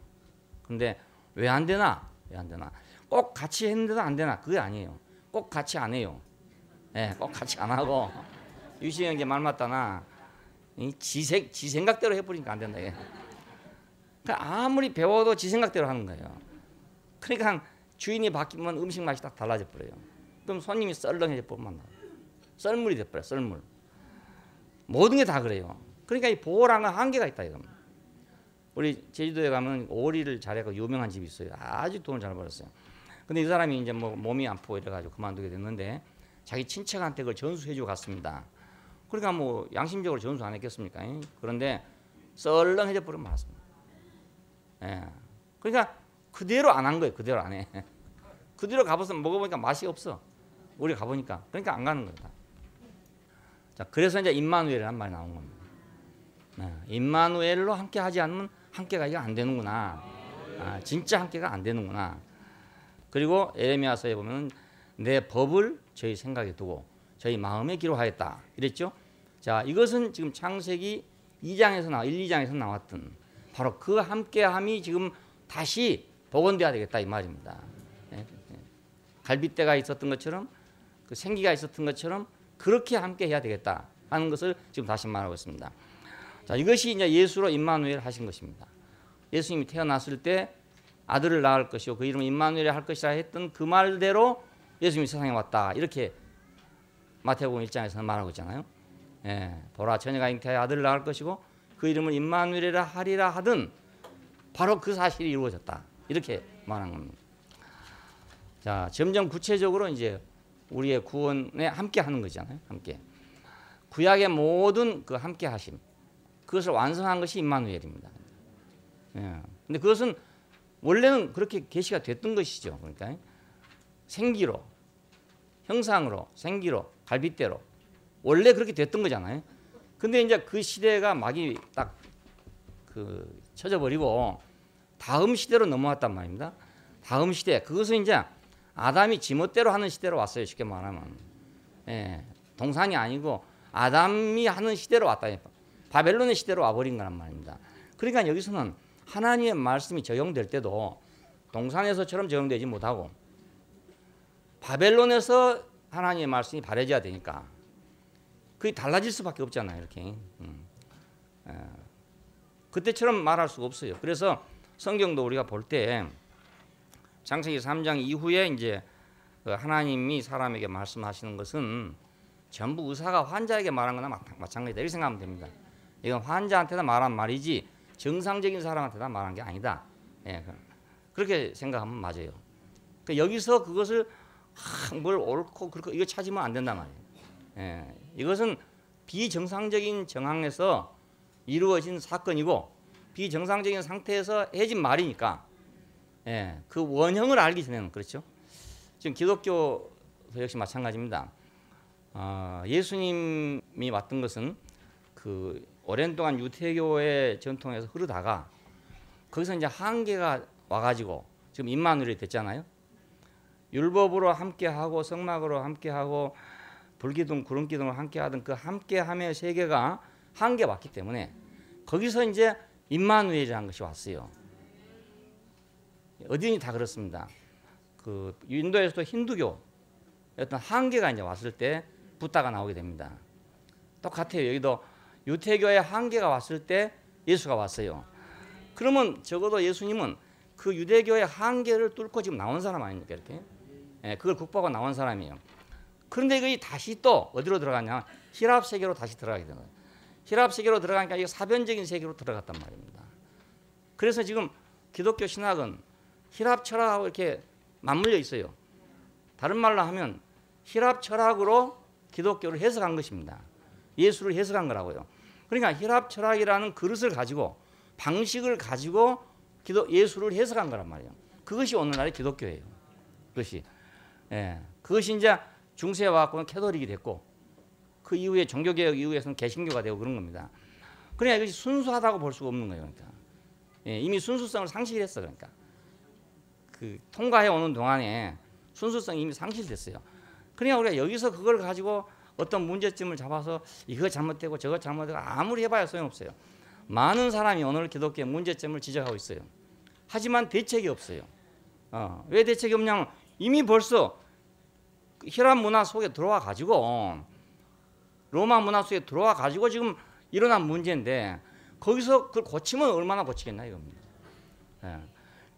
근데 왜 안 되나? 왜 안 되나? 꼭 같이 했는데도 안 되나? 그게 아니에요. 꼭 같이 안 해요. 예, 꼭 같이 안 하고 유시영 이제 말 맞다나 지 생각대로 해버리니까 안 된다. 그러니까 아무리 배워도 지 생각대로 하는 거예요. 그러니까 주인이 바뀌면 음식 맛이 딱 달라져 버려요. 그럼 손님이 썰렁해져 버리면 썰물이 돼 버려. 썰물. 모든 게 다 그래요. 그러니까 이 보호라는 건 한계가 있다 이겁니다. 우리 제주도에 가면 오리를 잘해서 유명한 집이 있어요. 아주 돈을 잘 벌었어요. 근데 이 사람이 이제 뭐 몸이 아프고 이래가지고 그만두게 됐는데 자기 친척한테 그걸 전수해주고 갔습니다. 그러니까 뭐 양심적으로 전수 안 했겠습니까? 그런데 썰렁해져 버리면 말았습니다. 예. 그러니까 그대로 안 한 거예요. 그대로 안 해. 그대로 가봐서 먹어보니까 맛이 없어. 우리 가보니까. 그러니까 안 가는 거다. 자, 그래서 이제 임마누엘이라는 말이 나온 겁니다. 네. 임마누엘로 함께 하지 않으면 함께가 이게 안 되는구나. 진짜 함께가 안 되는구나. 그리고 에레미야서에 보면 내 법을 저희 생각에 두고 저희 마음에 기록하였다. 이랬죠. 자, 이것은 지금 창세기 2장에서 1, 2장에서 나왔던 바로 그 함께함이 지금 다시 복원돼야 되겠다 이 말입니다. 네. 갈빗대가 있었던 것처럼 그 생기가 있었던 것처럼 그렇게 함께 해야 되겠다 하는 것을 지금 다시 말하고 있습니다. 자, 이것이 이제 예수로 임마누엘 하신 것입니다. 예수님이 태어났을 때 아들을 낳을 것이요 그 이름을 임마누엘이 할 것이라 했던 그 말대로 예수님이 세상에 왔다. 이렇게 마태복음 1장에서는 말하고 있잖아요. 예, 보라 처녀가 잉태하여 아들을 낳을 것이고 그 이름을 임마누엘이라 하리라 하던 바로 그 사실이 이루어졌다. 이렇게 말한 겁니다. 자, 점점 구체적으로 이제 우리의 구원에 함께 하는 거잖아요. 함께. 구약의 모든 그 함께 하심. 그것을 완성한 것이 임마누엘입니다. 예. 근데 그것은 원래는 그렇게 계시가 됐던 것이죠. 그러니까 생기로, 형상으로, 생기로, 갈빗대로 원래 그렇게 됐던 거잖아요. 근데 이제 그 시대가 막이 딱 그 쳐져버리고 다음 시대로 넘어왔단 말입니다. 다음 시대, 그것은 이제 아담이 지멋대로 하는 시대로 왔어요. 쉽게 말하면. 예, 동산이 아니고 아담이 하는 시대로 왔다. 바벨론의 시대로 와버린 거란 말입니다. 그러니까 여기서는 하나님의 말씀이 적용될 때도 동산에서처럼 적용되지 못하고 바벨론에서 하나님의 말씀이 바래져야 되니까 그게 달라질 수밖에 없잖아요. 이렇게. 그때처럼 말할 수가 없어요. 그래서 성경도 우리가 볼 때 창세기 3장 이후에 이제 하나님이 사람에게 말씀하시는 것은 전부 의사가 환자에게 말한 거나 마찬가지다. 이렇게 생각하면 됩니다. 이건 환자한테다 말한 말이지 정상적인 사람한테다 말한 게 아니다. 예, 그렇게 생각하면 맞아요. 그러니까 여기서 그것을 뭘 옳고 그렇고 이거 찾으면 안 된단 말이에요. 예, 이것은 비정상적인 정황에서 이루어진 사건이고 비정상적인 상태에서 해진 말이니까 예, 그 원형을 알기 전에는 그렇죠. 지금 기독교도 역시 마찬가지입니다. 예수님이 왔던 것은 그 오랜 동안 유태교의 전통에서 흐르다가 거기서 이제 한계가 와가지고 지금 임마누엘이 됐잖아요. 율법으로 함께하고 성막으로 함께하고 불기둥 구름기둥으로 함께하던 그 함께함의 세계가 한계 왔기 때문에 거기서 이제 임마누엘이라는 것이 왔어요. 어디니 다 그렇습니다. 그 인도에서도 힌두교 어떤 한계가 이제 왔을 때 붓다가 나오게 됩니다. 똑같아요. 여기도 유태교의 한계가 왔을 때 예수가 왔어요. 그러면 적어도 예수님은 그 유대교의 한계를 뚫고 지금 나온 사람 아닙니까? 이렇게 예, 그걸 극복하고 나온 사람이에요. 그런데 이거 다시 또 어디로 들어가냐? 히랍 세계로 다시 들어가게 되는 거예요. 히랍 세계로 들어가니까 이거 사변적인 세계로 들어갔단 말입니다. 그래서 지금 기독교 신학은 히랍 철학하고 이렇게 맞물려 있어요. 다른 말로 하면 히랍 철학으로 기독교를 해석한 것입니다. 예수를 해석한 거라고요. 그러니까 히랍 철학이라는 그릇을 가지고 방식을 가지고 예수를 해석한 거란 말이에요. 그것이 오늘날의 기독교예요. 그것이 그것이 이제 중세에 와서는 캐톨릭이 됐고 그 이후에 종교개혁 이후에서는 개신교가 되고 그런 겁니다. 그러니까 이것이 순수하다고 볼 수가 없는 거예요. 그러니까 이미 순수성을 상실했어. 그러니까 그 통과해 오는 동안에 순수성이 이미 상실됐어요. 그러니까 우리가 여기서 그걸 가지고 어떤 문제점을 잡아서 이거 잘못되고 저거 잘못되고 아무리 해봐야 소용없어요. 많은 사람이 오늘 기독교의 문제점을 지적하고 있어요. 하지만 대책이 없어요. 왜 대책이 없냐면 이미 벌써 히랍 문화 속에 들어와 가지고 로마 문화 속에 들어와 가지고 지금 일어난 문제인데 거기서 그걸 고치면 얼마나 고치겠나 이겁니다.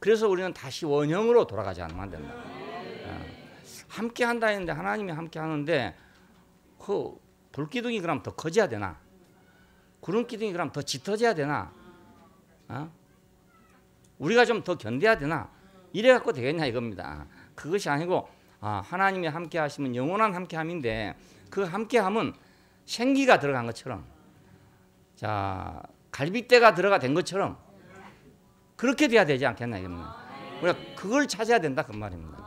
그래서 우리는 다시 원형으로 돌아가지 않으면 안 된다. 함께 한다 했는데 하나님이 함께 하는데 그 불기둥이 그럼 더 커져야 되나? 구름기둥이 그럼 더 짙어져야 되나? 우리가 좀 더 견뎌야 되나? 이래 갖고 되겠냐 이겁니다. 그것이 아니고 하나님이 함께 하시면 영원한 함께함인데 그 함께함은 생기가 들어간 것처럼 자 갈빗대가 들어가 된 것처럼 그렇게 돼야 되지 않겠나 이겁니다. 우리가 그걸 찾아야 된다 그 말입니다.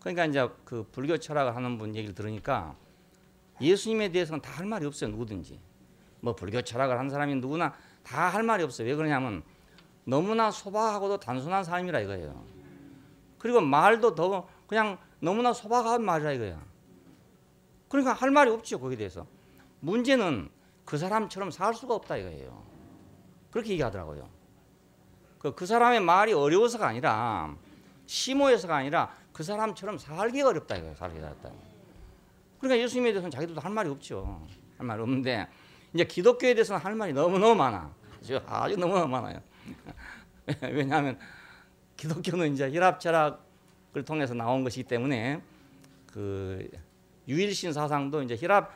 그러니까 이제 그 불교 철학을 하는 분 얘기를 들으니까 예수님에 대해서는 다 할 말이 없어요. 누구든지 뭐 불교 철학을 한 사람이 누구나 다 할 말이 없어요. 왜 그러냐면 너무나 소박하고도 단순한 삶이라 이거예요. 그리고 말도 더 그냥 너무나 소박한 말이라 이거예요. 그러니까 할 말이 없죠. 거기에 대해서. 문제는 그 사람처럼 살 수가 없다 이거예요. 그렇게 얘기하더라고요. 그 사람의 말이 어려워서가 아니라 심오해서가 아니라 그 사람처럼 살기가 어렵다 이거예요. 살기가 어렵다. 그러니까 예수님에 대해서는 자기들도 할 말이 없죠. 할 말 없는데 이제 기독교에 대해서는 할 말이 너무너무 많아. 아주 너무너무 많아요. 왜냐하면 기독교는 이제 혈압 철학을 통해서 나온 것이기 때문에 그 유일신 사상도 이제 혈압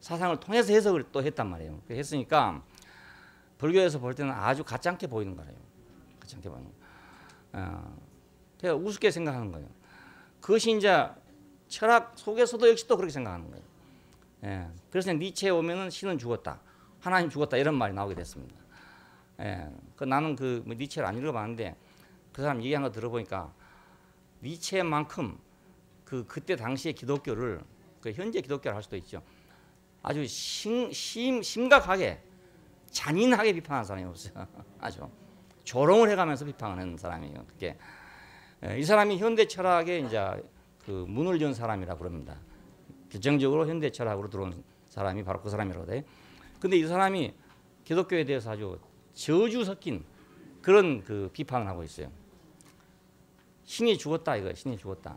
사상을 통해서 해석을 또 했단 말이에요. 했으니까 불교에서 볼 때는 아주 가짜않게 보이는 거예요. 가짜않게 보이는 거. 제가 우습게 생각하는 거예요. 그것이 이제 철학 속에서도 역시 또 그렇게 생각하는 거예요. 예. 그래서 니체에 오면은 신은 죽었다, 하나님 죽었다 이런 말이 나오게 됐습니다. 예. 나는 그 니체를 안 읽어봤는데 그 사람 얘기한 거 들어보니까 니체만큼 그때 당시의 기독교를 그 현재 기독교를 할 수도 있죠. 아주 심각하게 잔인하게 비판하는 사람이 없어요. 아주 조롱을 해가면서 비판하는 사람이에요. 그게 이 사람이 현대 철학에 이제 그 문을 연 사람이라 그럽니다. 결정적으로 현대 철학으로 들어온 사람이 바로 그 사람이라고 돼. 근데 이 사람이 기독교에 대해서 아주 저주 섞인 그런 그 비판을 하고 있어요. 신이 죽었다 이거, 신이 죽었다.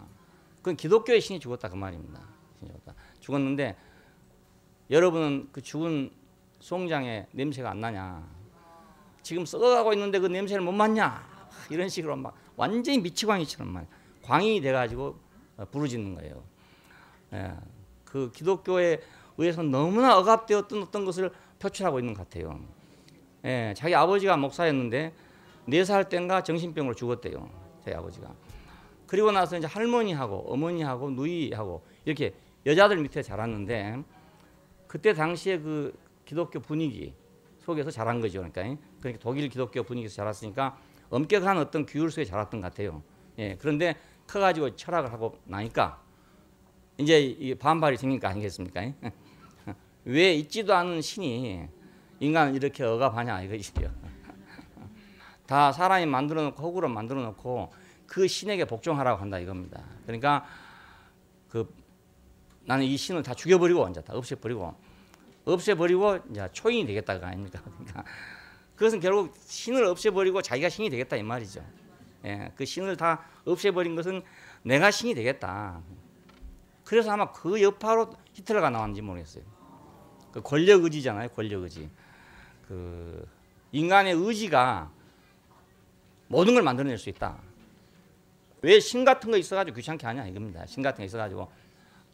그건 기독교의 신이 죽었다 그 말입니다. 신이 죽었다. 죽었는데 여러분은 그 죽은 수영장에 냄새가 안 나냐? 지금 썩어가고 있는데 그 냄새를 못 맡냐? 이런 식으로 막 완전히 미치광이처럼 막 광이 돼가지고 부르짖는 거예요. 예, 그 기독교에 의해서 너무나 억압되었던 어떤 것을 표출하고 있는 것 같아요. 예, 자기 아버지가 목사였는데 4살 땐가 정신병으로 죽었대요. 자기 아버지가. 그리고 나서 이제 할머니하고 어머니하고 누이하고 이렇게 여자들 밑에 자랐는데 그때 당시에 그 기독교 분위기 속에서 자란 거죠. 그러니까 독일 기독교 분위기에서 자랐으니까 엄격한 어떤 규율 속에 자랐던 것 같아요. 예, 그런데 커가지고 철학을 하고 나니까 이제 이 반발이 생긴 거 아니겠습니까? 왜 있지도 않은 신이 인간을 이렇게 억압하냐 이것이죠. 다 사람이 만들어 놓고 허구로 만들어 놓고 그 신에게 복종하라고 한다 이겁니다. 그러니까 나는 이 신을 다 죽여버리고 이제 다 없애버리고 이제 초인이 되겠다가 아닙니까? 그러니까 그것은 결국 신을 없애버리고 자기가 신이 되겠다 이 말이죠. 예, 그 신을 다 없애버린 것은 내가 신이 되겠다. 그래서 아마 그 여파로 히틀러가 나왔는지 모르겠어요. 그 권력 의지잖아요, 권력 의지. 그 인간의 의지가 모든 걸 만들어낼 수 있다. 왜 신 같은 거 있어가지고 귀찮게 하냐 이겁니다. 신 같은 거 있어가지고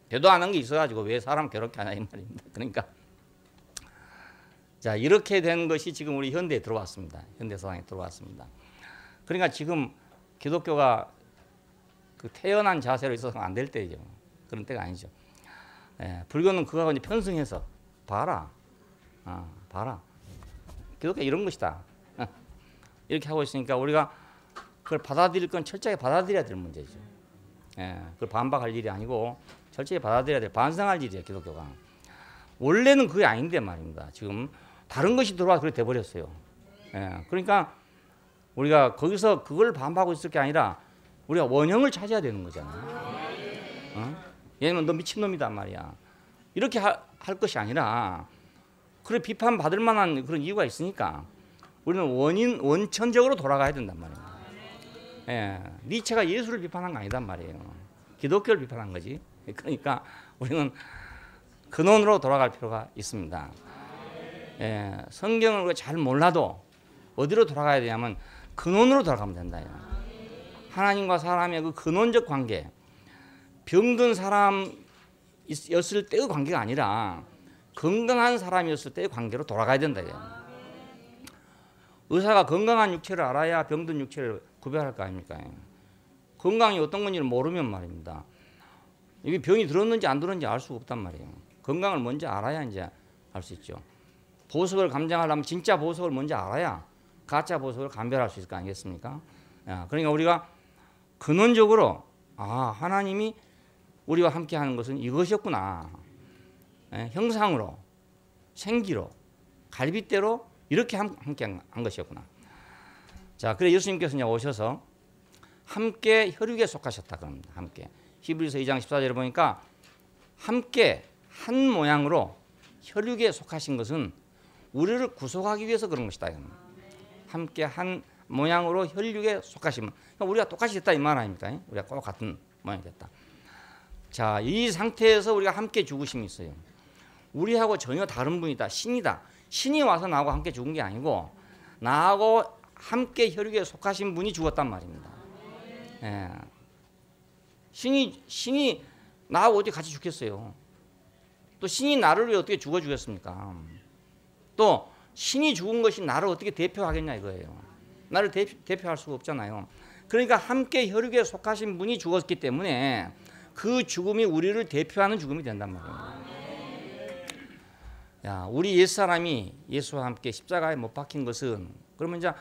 되도 안 한 게 있어가지고 왜 사람 괴롭게 하냐 이 말입니다. 그러니까 자 이렇게 된 것이 지금 우리 현대에 들어왔습니다. 현대 사상에 들어왔습니다. 그러니까 지금 기독교가 그 태연한 자세로 있어서 안 될 때죠. 그런 때가 아니죠. 예, 불교는 그거하고 이제 편승해서 봐라, 봐라. 기독교 이런 것이다. 이렇게 하고 있으니까 우리가 그걸 받아들일 건 철저하게 받아들여야 될 문제죠. 예, 그걸 반박할 일이 아니고 철저히 받아들여야 될 반성할 일이에요. 기독교가 원래는 그게 아닌데 말입니다. 지금 다른 것이 들어와 그렇게 돼버렸어요. 예, 그러니까 우리가 거기서 그걸 반박하고 있을 게 아니라 우리가 원형을 찾아야 되는 거잖아요. 얘는 너 미친놈이다 말이야. 이렇게 할 것이 아니라 그래 비판받을 만한 그런 이유가 있으니까 우리는 원천적으로 돌아가야 된단 말이에요. 예, 니체가 예수를 비판한 거 아니단 말이에요. 기독교를 비판한 거지. 그러니까 우리는 근원으로 돌아갈 필요가 있습니다. 예, 성경을 잘 몰라도 어디로 돌아가야 되냐면 근원으로 돌아가면 된다. 하나님과 사람의 그 근원적 관계, 병든 사람이었을 때의 관계가 아니라 건강한 사람이었을 때의 관계로 돌아가야 된다. 의사가 건강한 육체를 알아야 병든 육체를 구별할 거 아닙니까? 건강이 어떤 건지를 모르면 말입니다. 이게 병이 들었는지 안 들었는지 알 수가 없단 말이에요. 건강을 먼저 알아야 이제 알 수 있죠. 보석을 감정하려면 진짜 보석을 먼저 알아야 가짜 보석을 감별할 수 있을 거 아니겠습니까? 그러니까 우리가 근원적으로 하나님이 우리와 함께 하는 것은 이것이었구나. 형상으로, 생기로, 갈빗대로 이렇게 함께 한 것이었구나. 자, 그래 예수님께서 이제 오셔서 함께 혈육에 속하셨다 그럽니다. 함께. 히브리서 2장 14절에 보니까 함께 한 모양으로 혈육에 속하신 것은 우리를 구속하기 위해서 그런 것이다. 함께 한 모양으로 혈육에 속하시면 그러니까 우리가 똑같이 됐다 이 말 아닙니까? 우리가 꼭 같은 모양이 됐다. 자, 이 상태에서 우리가 함께 죽으심이 있어요. 우리하고 전혀 다른 분이다. 신이다. 신이 와서 나하고 함께 죽은 게 아니고 나하고 함께 혈육에 속하신 분이 죽었단 말입니다. 예. 신이 나하고 어떻게 같이 죽겠어요? 또 신이 나를 위해 어떻게 죽어주겠습니까? 또 신이 죽은 것이 나를 어떻게 대표하겠냐 이거예요. 나를 대표할 수가 없잖아요. 그러니까 함께 혈육에 속하신 분이 죽었기 때문에 그 죽음이 우리를 대표하는 죽음이 된단 말이에요. 야, 우리 옛사람이 예수와 함께 십자가에 못 박힌 것은 그러면 이제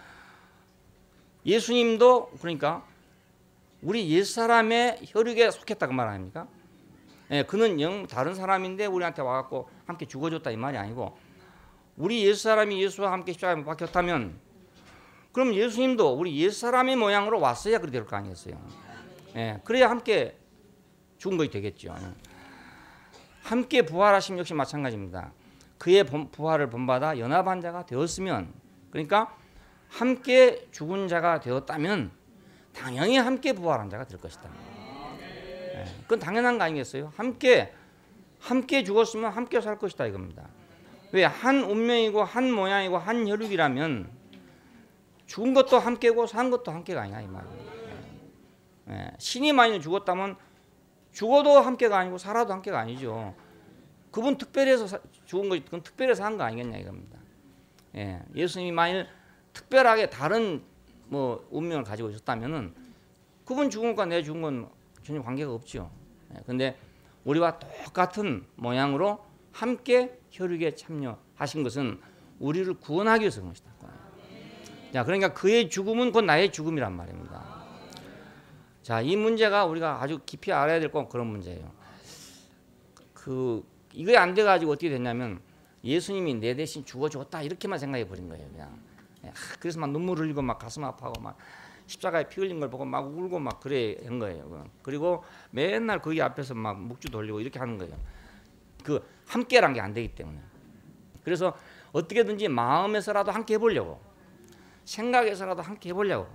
예수님도 그러니까 우리 옛사람의 혈육에 속했다고 말 아닙니까? 예, 그는 영 다른 사람인데 우리한테 와갖고 함께 죽어줬다 이 말이 아니고 우리 옛사람이 예수와 함께 십자가에 못 박혔다면 그럼 예수님도 우리 옛사람의 모양으로 왔어야 그렇게 될 거 아니겠어요? 예, 그래야 함께 죽은 것이 되겠죠. 함께 부활하심 역시 마찬가지입니다. 그의 부활을 본받아 연합한 자가 되었으면 그러니까 함께 죽은 자가 되었다면 당연히 함께 부활한 자가 될 것이다. 예, 그건 당연한 거 아니겠어요? 함께 죽었으면 함께 살 것이다 이겁니다. 왜? 한 운명이고 한 모양이고 한 혈육이라면 죽은 것도 함께고 산 것도 함께가 아니야 이 말이에요. 예, 신이 만일 죽었다면 죽어도 함께가 아니고 살아도 함께가 아니죠. 그분 특별해서 죽은 것이 그건 특별해서 한 거 아니겠냐 이겁니다. 예, 예수님이 만일 특별하게 다른 뭐 운명을 가지고 있었다면은 그분 죽은 것과 내 죽은 건 전혀 관계가 없죠. 그런데 우리와 똑같은 모양으로 함께 혈육에 참여하신 것은 우리를 구원하기 위해서 그런 것이다. 자, 그러니까 그의 죽음은 곧 나의 죽음이란 말입니다. 자, 이 문제가 우리가 아주 깊이 알아야 될 건 그런 문제예요. 이게 안 돼가지고 어떻게 됐냐면 예수님이 내 대신 죽어줬다 이렇게만 생각해 버린 거예요. 그냥. 그래서 막 눈물 흘리고 막 가슴 아파하고 막 십자가에 피 흘린 걸 보고 막 울고 막 그래 한 거예요. 그리고 맨날 거기 앞에서 막 묵주 돌리고 이렇게 하는 거예요. 그 함께란 게 안 되기 때문에. 그래서 어떻게든지 마음에서라도 함께 해보려고 생각에서라도 함께 해보려고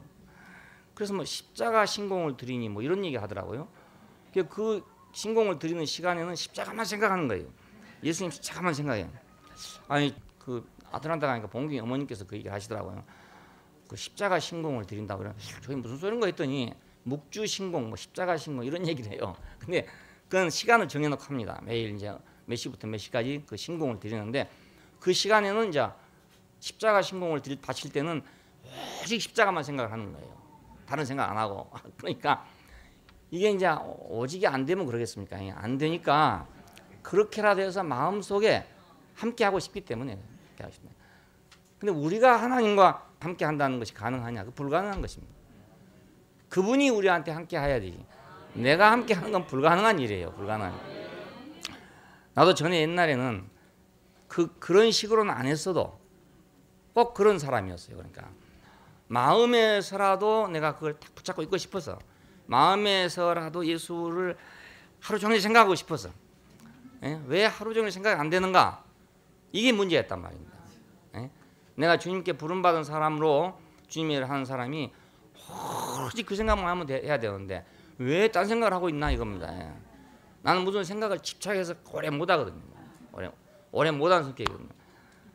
그래서 뭐 십자가 신공을 드리니 뭐 이런 얘기 하더라고요. 그 신공을 드리는 시간에는 십자가만 생각하는 거예요. 예수님 십자가만 생각해요. 아니 그 아틀란타 가니까 봉경이 어머님께서 그 얘기 하시더라고요. 그 십자가 신공을 드린다고 그러면 저게 무슨 소린가 했더니 묵주 신공, 뭐 십자가 신공 이런 얘기를 해요. 근데 그건 시간을 정해놓고 합니다. 매일 이제 몇 시부터 몇 시까지 그 신공을 드리는데 그 시간에는 이제 십자가 신공을 바칠 때는 오직 십자가만 생각하는 거예요. 다른 생각 안 하고. 그러니까 이게 이제 오직이 안 되면 그러겠습니까? 안 되니까 그렇게라도 해서 마음속에 함께 하고 싶기 때문에 그렇게 하고 싶네요. 근데 우리가 하나님과 함께 한다는 것이 가능하냐? 그 불가능한 것입니다. 그분이 우리한테 함께 해야 되지. 내가 함께 하는 건 불가능한 일이에요. 불가능한. 나도 전에 옛날에는 그런 식으로는 안 했어도 꼭 그런 사람이었어요. 그러니까 마음에서라도 내가 그걸 딱 붙잡고 있고 싶어서 마음에서라도 예수를 하루 종일 생각하고 싶어서 왜 하루 종일 생각이 안 되는가? 이게 문제였단 말입니다. 내가 주님께 부름받은 사람으로 주님의 일을 하는 사람이 오직 그 생각만 하면 해야 되는데 왜 딴 생각을 하고 있나 이겁니다. 나는 무슨 생각을 집착해서 오래 못 하거든요. 오래 못 하는 성격이거든요.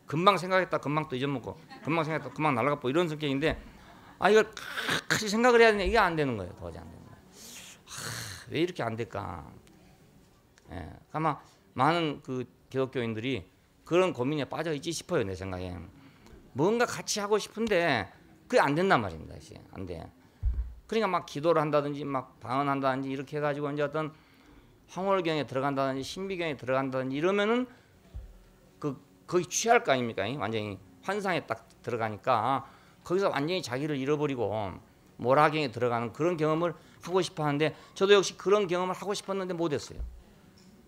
금방 생각했다 금방 또 잊어먹고 금방 생각했다 금방 날아가고 이런 성격인데 이걸 같이 생각을 해야 되는데 이게 안 되는 거예요. 도저히 안 되는 거예요. 왜 이렇게 안 될까? 아마 많은 그 기독교인들이 그런 고민에 빠져 있지 싶어요. 내 생각에 뭔가 같이 하고 싶은데 그게 안 된단 말입니다. 안 돼. 그러니까 막 기도를 한다든지 막 방언한다든지 이렇게 해가지고 이제 어떤 황홀경에 들어간다든지 신비경에 들어간다든지 이러면은 거기 취할 거 아닙니까? 완전히 환상에 딱 들어가니까 거기서 완전히 자기를 잃어버리고 모라경에 들어가는 그런 경험을 하고 싶어 하는데 저도 역시 그런 경험을 하고 싶었는데 못했어요.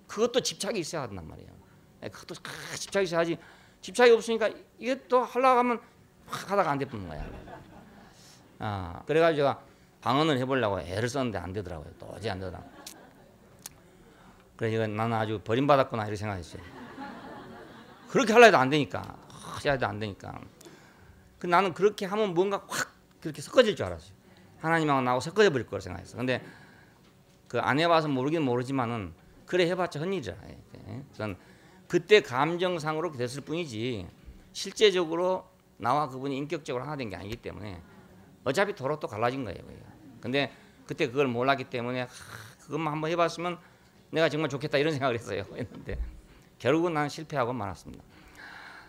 그것도 집착이 있어야 한단 말이에요. 그것도 집착이 있어야지. 집착이 없으니까 이게 또 하려고 하면 확 하다가 안 되는 거야. 그래가지고 제가 방언을 해보려고 애를 썼는데 안 되더라고요. 도저히 안 되더라고요. 그래서 나는 아주 버림받았구나 이렇게 생각했어요. 그렇게 하려 해도 안 되니까. 해야 해도 안 되니까. 나는 그렇게 하면 뭔가 확 그렇게 섞어질 줄 알았어요. 하나님하고 나하고 섞어져 버릴 거라 생각했어. 근데 그 안 해봐서 모르긴 모르지만은 그래 해봤자 헛일이라. 저는 그때 감정상으로 됐을 뿐이지 실제적으로 나와 그분이 인격적으로 하나 된 게 아니기 때문에 어차피 도로 또 갈라진 거예요. 근데 그때 그걸 몰랐기 때문에 그것만 한번 해봤으면 내가 정말 좋겠다 이런 생각을 했어요. 했는데 결국은 나는 실패하고 말았습니다.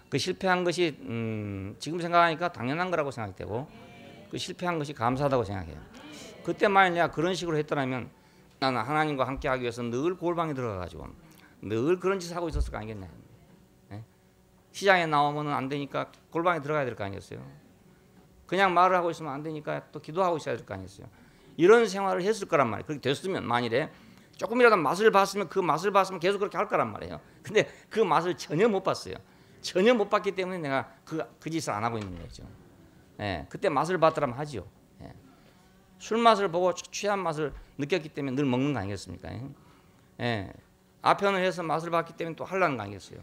그 실패한 것이 지금 생각하니까 당연한 거라고 생각이 되고 그 실패한 것이 감사하다고 생각해요. 그때 만약 내가 그런 식으로 했더라면 나는 하나님과 함께 하기 위해서 늘 골방에 들어가가지고 늘 그런 짓을 하고 있었을 거 아니겠냐. 시장에 나오면 안 되니까 골방에 들어가야 될 거 아니겠어요. 그냥 말을 하고 있으면 안 되니까 또 기도하고 있어야 될 거 아니겠어요. 이런 생활을 했을 거란 말이에요. 그렇게 됐으면 만일에 조금이라도 맛을 봤으면 그 맛을 봤으면 계속 그렇게 할 거란 말이에요. 근데 그 맛을 전혀 못 봤어요. 전혀 못 봤기 때문에 내가 그 짓을 안 하고 있는 거죠. 그때 맛을 봤더라면 하지요. 술 맛을 보고 취한 맛을 느꼈기 때문에 늘 먹는 거 아니겠습니까? 아편을 해서 맛을 봤기 때문에 또 하려는 거 아니겠어요.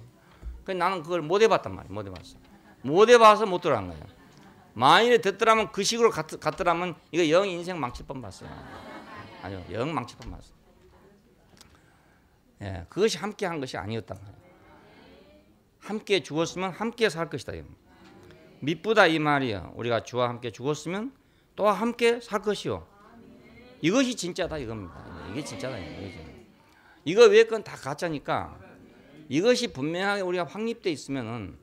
그래서 나는 그걸 못 해봤단 말이에요. 못 해봤어. 못 해봐서 못 들어간 거예요. 만일에 됐더라면 그 식으로 갔더라면 이거 영 인생 망칠 뻔 봤어요. 아니요, 영 망칠 뻔 봤어요. 그것이 함께 한 것이 아니었단 말이에요. 함께 죽었으면 함께 살 것이다. 미쁘다 이 말이요. 우리가 주와 함께 죽었으면 또 함께 살 것이요. 이것이 진짜다 이겁니다. 이게 진짜다 이거죠. 이거 외의 건 다 가짜니까 이것이 분명하게 우리가 확립돼 있으면은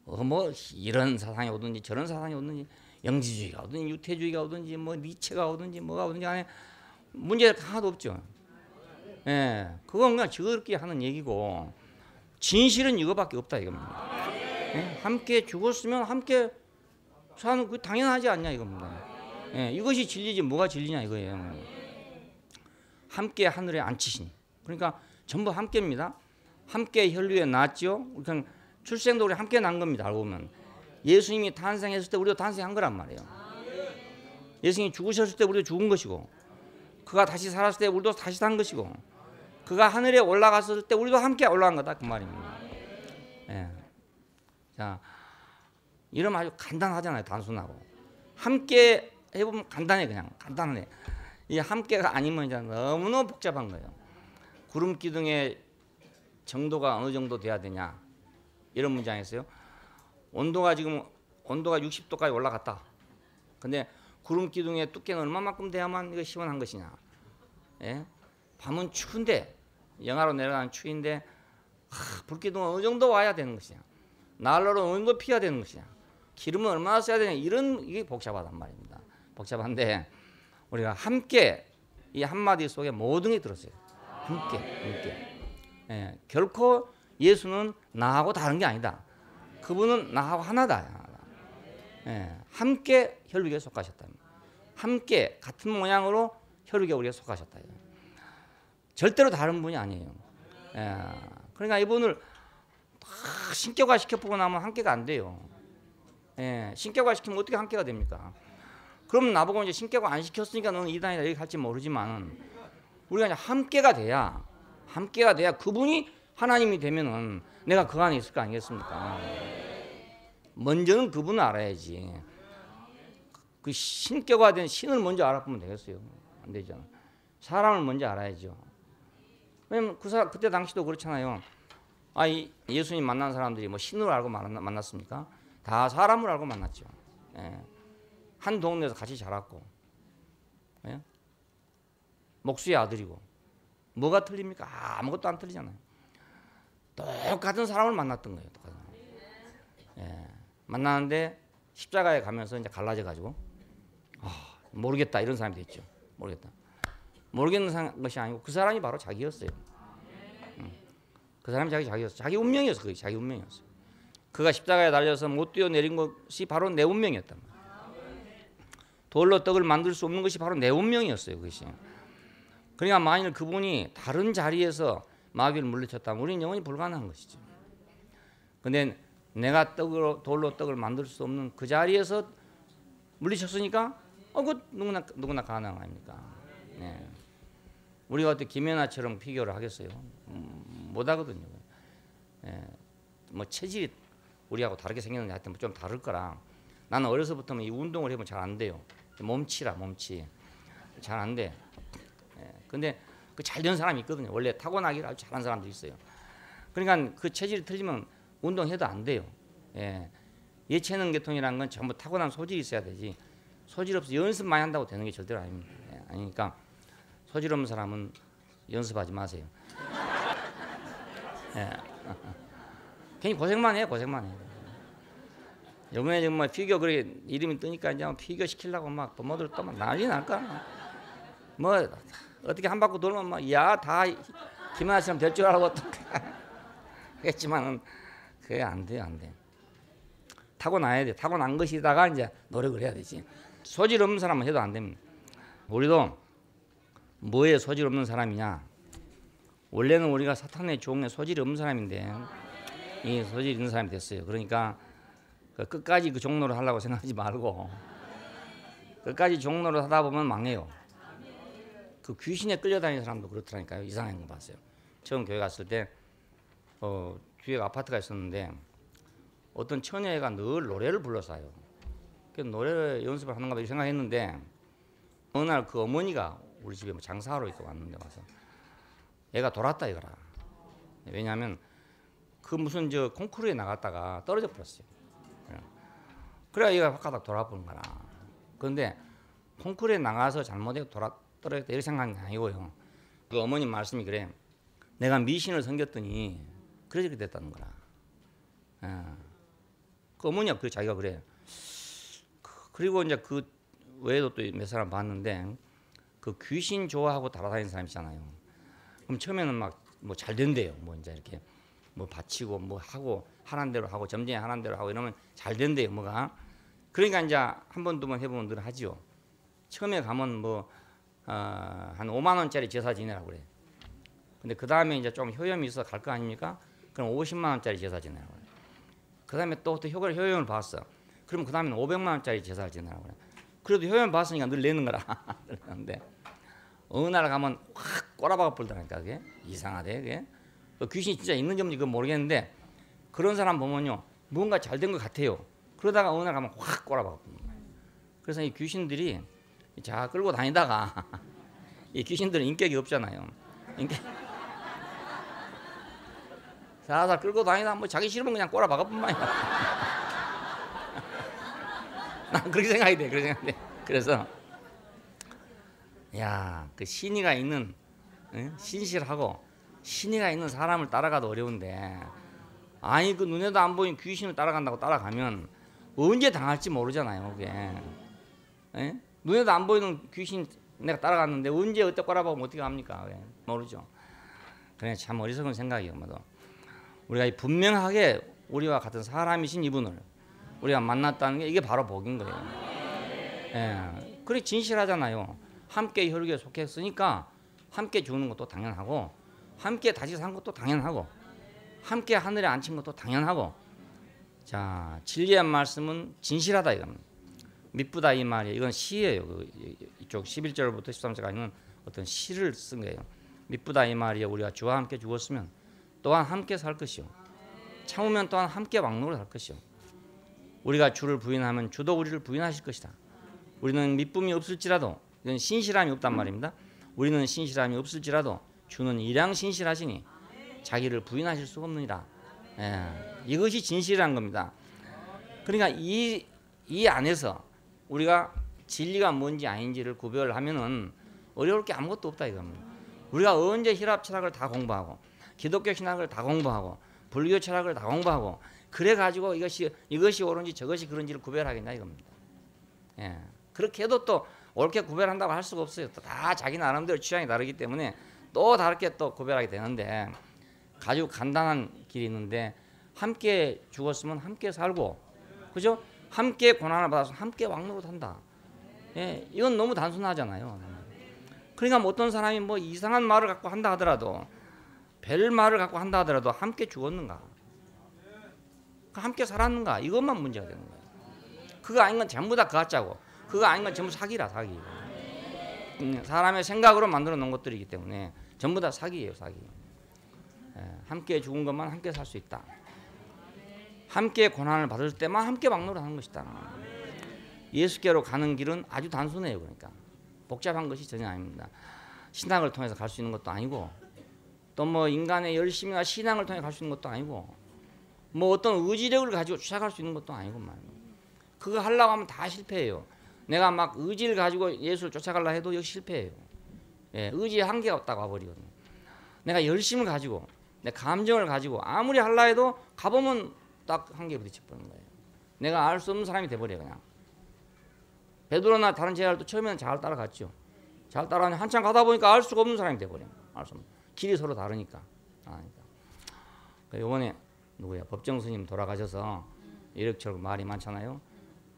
뭐 이런 사상이 오든지 저런 사상이 오든지 영지주의가 오든지 유태주의가 오든지 뭐 니체가 오든지 뭐가 오든지 간에 문제가 하나도 없죠. 그건 그냥 즐겁게 하는 얘기고 진실은 이거밖에 없다 이겁니다. 함께 죽었으면 함께 사는 그 당연하지 않냐 이겁니다. 이것이 진리지 뭐가 진리냐 이거예요. 함께 하늘에 앉히시니 그러니까 전부 함께입니다. 함께 혈류에 낳았죠. 그냥 출생도 우리 함께 난 겁니다. 알고 보면 예수님이 탄생했을 때 우리도 탄생한 거란 말이에요. 예수님이 죽으셨을 때 우리도 죽은 것이고 그가 다시 살았을 때 우리도 다시 산 것이고 그가 하늘에 올라갔을 때 우리도 함께 올라간 거다 그 말입니다. 자, 이러면 아주 간단하잖아요. 단순하고 함께 해보면 간단해. 그냥 간단해. 이 함께가 아니면 이제 너무너무 복잡한 거예요. 구름 기둥의 정도가 어느 정도 돼야 되냐 이런 문제 아니겠어요? 온도가 60도까지 올라갔다. 근데 구름 기둥의 두께는 얼마만큼 돼야만 이거 시원한 것이냐? 밤은 추운데 영하로 내려가는 추위인데 불기둥은 어느 정도 와야 되는 것이냐? 난로는 어느 정도 피워야 되는 것이냐? 기름은 얼마나 써야 되냐? 이런 이게 복잡하단 말입니다. 복잡한데 우리가 함께 이 한마디 속에 모든 게 들었어요. 함께. 결코 예수는 나하고 다른 게 아니다. 그분은 나하고 하나다. 함께 혈육에 속하셨다. 함께 같은 모양으로 혈육에 우리가 속하셨다. 절대로 다른 분이 아니에요. 그러니까 이분을 신격화 시켜보고 나면 함께가 안 돼요. 신격화 시키면 어떻게 함께가 됩니까? 그럼 나보고 이제 신격화 안 시켰으니까 너는 이단이다 이렇게 할지 모르지만 우리가 이제 함께가 돼야 그분이 하나님이 되면은 내가 그 안에 있을 거 아니겠습니까? 먼저는 그분을 알아야지. 그 신격화된 신을 먼저 알아보면 되겠어요? 안 되죠. 사람을 먼저 알아야죠. 왜냐면 그때 당시도 그렇잖아요. 예수님 만난 사람들이 뭐 신으로 알고 만났습니까? 다 사람을 알고 만났죠. 한 동네에서 같이 자랐고, 목수의 아들이고, 뭐가 틀립니까? 아무것도 안 틀리잖아요. 똑같은 사람을 만났던 거예요. 만나는데 십자가에 가면서 이제 갈라져 가지고 모르겠다 이런 사람이 됐죠. 모르겠는 것이 아니고 그 사람이 바로 자기였어요. 그 사람이 자기였어요. 자기 운명이었어요. 그게 자기 운명이었어요. 그가 십자가에 달려서 못 뛰어내린 것이 바로 내 운명이었단 말이에요. 돌로 떡을 만들 수 없는 것이 바로 내 운명이었어요. 그것이. 그러니까 만일 그분이 다른 자리에서 마귀를 물리쳤다면 우리는 영원히 불가능한 것이죠. 근데 내가 돌로 떡을 만들 수 없는 그 자리에서 물리쳤으니까 그 누구나 가능한 아닙니까? 우리가 어떻게 김연아처럼 피겨를 하겠어요? 못 하거든요. 뭐 체질이 우리하고 다르게 생겼는데 하여튼 좀 다를 거라 나는 어려서부터 이 운동을 해보면 잘 안 돼요. 몸치라 몸치 잘 안 돼. 근데 그 잘 된 사람이 있거든요. 원래 타고나기를 아주 잘한 사람도 있어요. 그러니까 그 체질이 틀리면 운동해도 안 돼요. 예체능 계통이라는 건 전부 타고난 소질이 있어야 되지. 소질 없이 연습 많이 한다고 되는 게 절대로 아닙니다. 아니니까 소질 없는 사람은 연습하지 마세요. 괜히 고생만 해, 고생만 해. 요번에 정말 피겨 그래 이름이 뜨니까 이제 피겨 시키려고 막 부모들 또 막 난리 날까. 뭐 어떻게 한 바퀴 돌면 막 야 다 김하나처럼 될 줄 알고 또 했지만은 그게 안 돼요, 안 돼. 타고나야 돼. 타고난 것이다가 이제 노력을 해야 되지. 소질 없는 사람은 해도 안 됩니다. 우리도 뭐에 소질 없는 사람이냐? 원래는 우리가 사탄의 종에 소질이 없는 사람인데 이 소질 있는 사람이 됐어요. 그러니까 끝까지 그 종로를 하려고 생각하지 말고 끝까지 종로를 하다 보면 망해요. 그 귀신에 끌려다니는 사람도 그렇더라니까요. 이상한 거 봤어요. 처음 교회 갔을 때 뒤에 아파트가 있었는데 어떤 처녀애가 늘 노래를 불러서요. 그 노래 연습을 하는가 봐 생각했는데 어느 날 그 어머니가 우리 집에 뭐 장사하러 있고 왔는데 와서 애가 돌았다 이거라. 왜냐하면 그 무슨 저 콩쿠르에 나갔다가 떨어져 버렸어요. 그래야 얘가 확가닥 돌아보는 거라. 그런데 콩쿠르에 나가서 잘못해서 떨어졌다 이렇게 생각한 게 아니고요. 그 어머님 말씀이 그래. 내가 미신을 섬겼더니 그래서 그렇게 됐다는 거라. 그 어머니가 그래 자기가 그래. 그리고 이제 그 외에도 또 몇 사람 봤는데 그 귀신 좋아하고 따라다니는 사람 있잖아요. 그럼 처음에는 막 뭐 잘 된대요. 뭐 이제 이렇게 뭐 바치고 뭐 하고 하란 대로 하고 점쟁이 하란 대로 하고 이러면 잘 된대요. 뭐가. 그러니까 이제 한 번 두 번 해보면 늘 하지요. 처음에 가면 뭐 한 5만 원짜리 제사 지내라고 그래. 근데 그 다음에 이제 좀 효염이 있어 갈 거 아닙니까? 그럼 50만 원짜리 제사 지내라고 그래. 그 다음에 또 효염을 봤어. 그럼 그 다음에는 500만 원짜리 제사를 지내라고 그래. 그래도 효염 봤으니까 늘 내는 거라. 그러는데 어느 날 가면 확 꼬라박아 불더라니까 그게. 이상하대 그게. 귀신이 진짜 있는지 없는지 그건 모르겠는데 그런 사람 보면요. 뭔가 잘 된 것 같아요. 그러다가 어느 날 가면 확 꼬라박아 부는 거예요. 그래서 이 귀신들이 자 끌고 다니다가 이 귀신들은 인격이 없잖아요. 살살 끌고 다니다 뭐 자기 싫으면 그냥 꼬라박아 뿐만이야. 난 그렇게 생각이 돼. 그렇게 생각이 돼. 그래서 야, 그 신의가 있는 신실하고 신의가 있는 사람을 따라가도 어려운데 아니 그 눈에도 안 보이는 귀신을 따라간다고 따라가면 언제 당할지 모르잖아요. 그게 눈에도 안 보이는 귀신 내가 따라갔는데 언제 어떻게 꼬라박으면 어떻게 합니까? 왜? 모르죠. 그래 참 어리석은 생각이에요. 우리가 분명하게 우리와 같은 사람이신 이분을 우리가 만났다는 게 이게 바로 복인 거예요. 그래 진실하잖아요. 함께 혈육에 속했으니까 함께 죽는 것도 당연하고 함께 다시 산 것도 당연하고 함께 하늘에 앉힌 것도 당연하고 자 진리한 말씀은 진실하다 이겁니다. 미쁘다 이 말이에요. 이건 시예요. 이쪽 11절부터 13절까지는 어떤 시를 쓴 거예요. 미쁘다 이 말이에요. 우리가 주와 함께 죽었으면 또한 함께 살 것이요 참으면 또한 함께 왕노로 살 것이요 우리가 주를 부인하면 주도 우리를 부인하실 것이다. 우리는 미쁨이 없을지라도 이건 신실함이 없단 말입니다. 우리는 신실함이 없을지라도 주는 일양 신실하시니 자기를 부인하실 수 없느니라. 이것이 진실이라는 겁니다. 그러니까 이 안에서 우리가 진리가 뭔지 아닌지를 구별하면은 어려울 게 아무것도 없다 이겁니다. 우리가 언제 힐합 철학을 다 공부하고 기독교 신학을 다 공부하고 불교 철학을 다 공부하고 그래 가지고 이것이 옳은지 저것이 그런지를 구별하겠냐 이겁니다. 그렇게 해도 또 옳게 구별한다고 할 수가 없어요. 또 다 자기 나름대로 취향이 다르기 때문에 또 다르게 또 구별하게 되는데 아주 간단한 길이 있는데 함께 죽었으면 함께 살고 그죠? 함께 고난을 받아서 함께 왕노릇 한다. 이건 너무 단순하잖아요. 그러니까 뭐 어떤 사람이 뭐 이상한 말을 갖고 한다 하더라도 별 말을 갖고 한다 하더라도 함께 죽었는가? 함께 살았는가? 이것만 문제가 되는 거예요. 그거 아닌 건 전부 다 가짜고 그거 아닌 건 전부 사기라 사기. 사람의 생각으로 만들어 놓은 것들이기 때문에 전부 다 사기예요 사기. 함께 죽은 것만 함께 살 수 있다. 함께 고난을 받을 때만 함께 막노를 하는 것이다. 예수께로 가는 길은 아주 단순해요. 그러니까 복잡한 것이 전혀 아닙니다. 신앙을 통해서 갈 수 있는 것도 아니고 또 뭐 인간의 열심이나 신앙을 통해 갈 수 있는 것도 아니고 뭐 어떤 의지력을 가지고 추락할 수 있는 것도 아니고 말이에요. 그거 하려고 하면 다 실패해요. 내가 막 의지를 가지고 예수를 쫓아가려 해도 역시 실패해요. 예, 의지에 한계가 없다고 와버리거든요. 내가 열심을 가지고 내 감정을 가지고 아무리 하려 해도 가보면 딱 한계에 부딪혀버리는 거예요. 내가 알 수 없는 사람이 돼버려요. 그냥 베드로나 다른 제자들도 처음에는 잘 따라갔죠. 잘 따라가니 한참 가다 보니까 알 수가 없는 사람이 돼버려요. 알 수 없는. 길이 서로 다르니까. 이번에 누구야? 법정 스님 돌아가셔서 이력처럼 말이 많잖아요.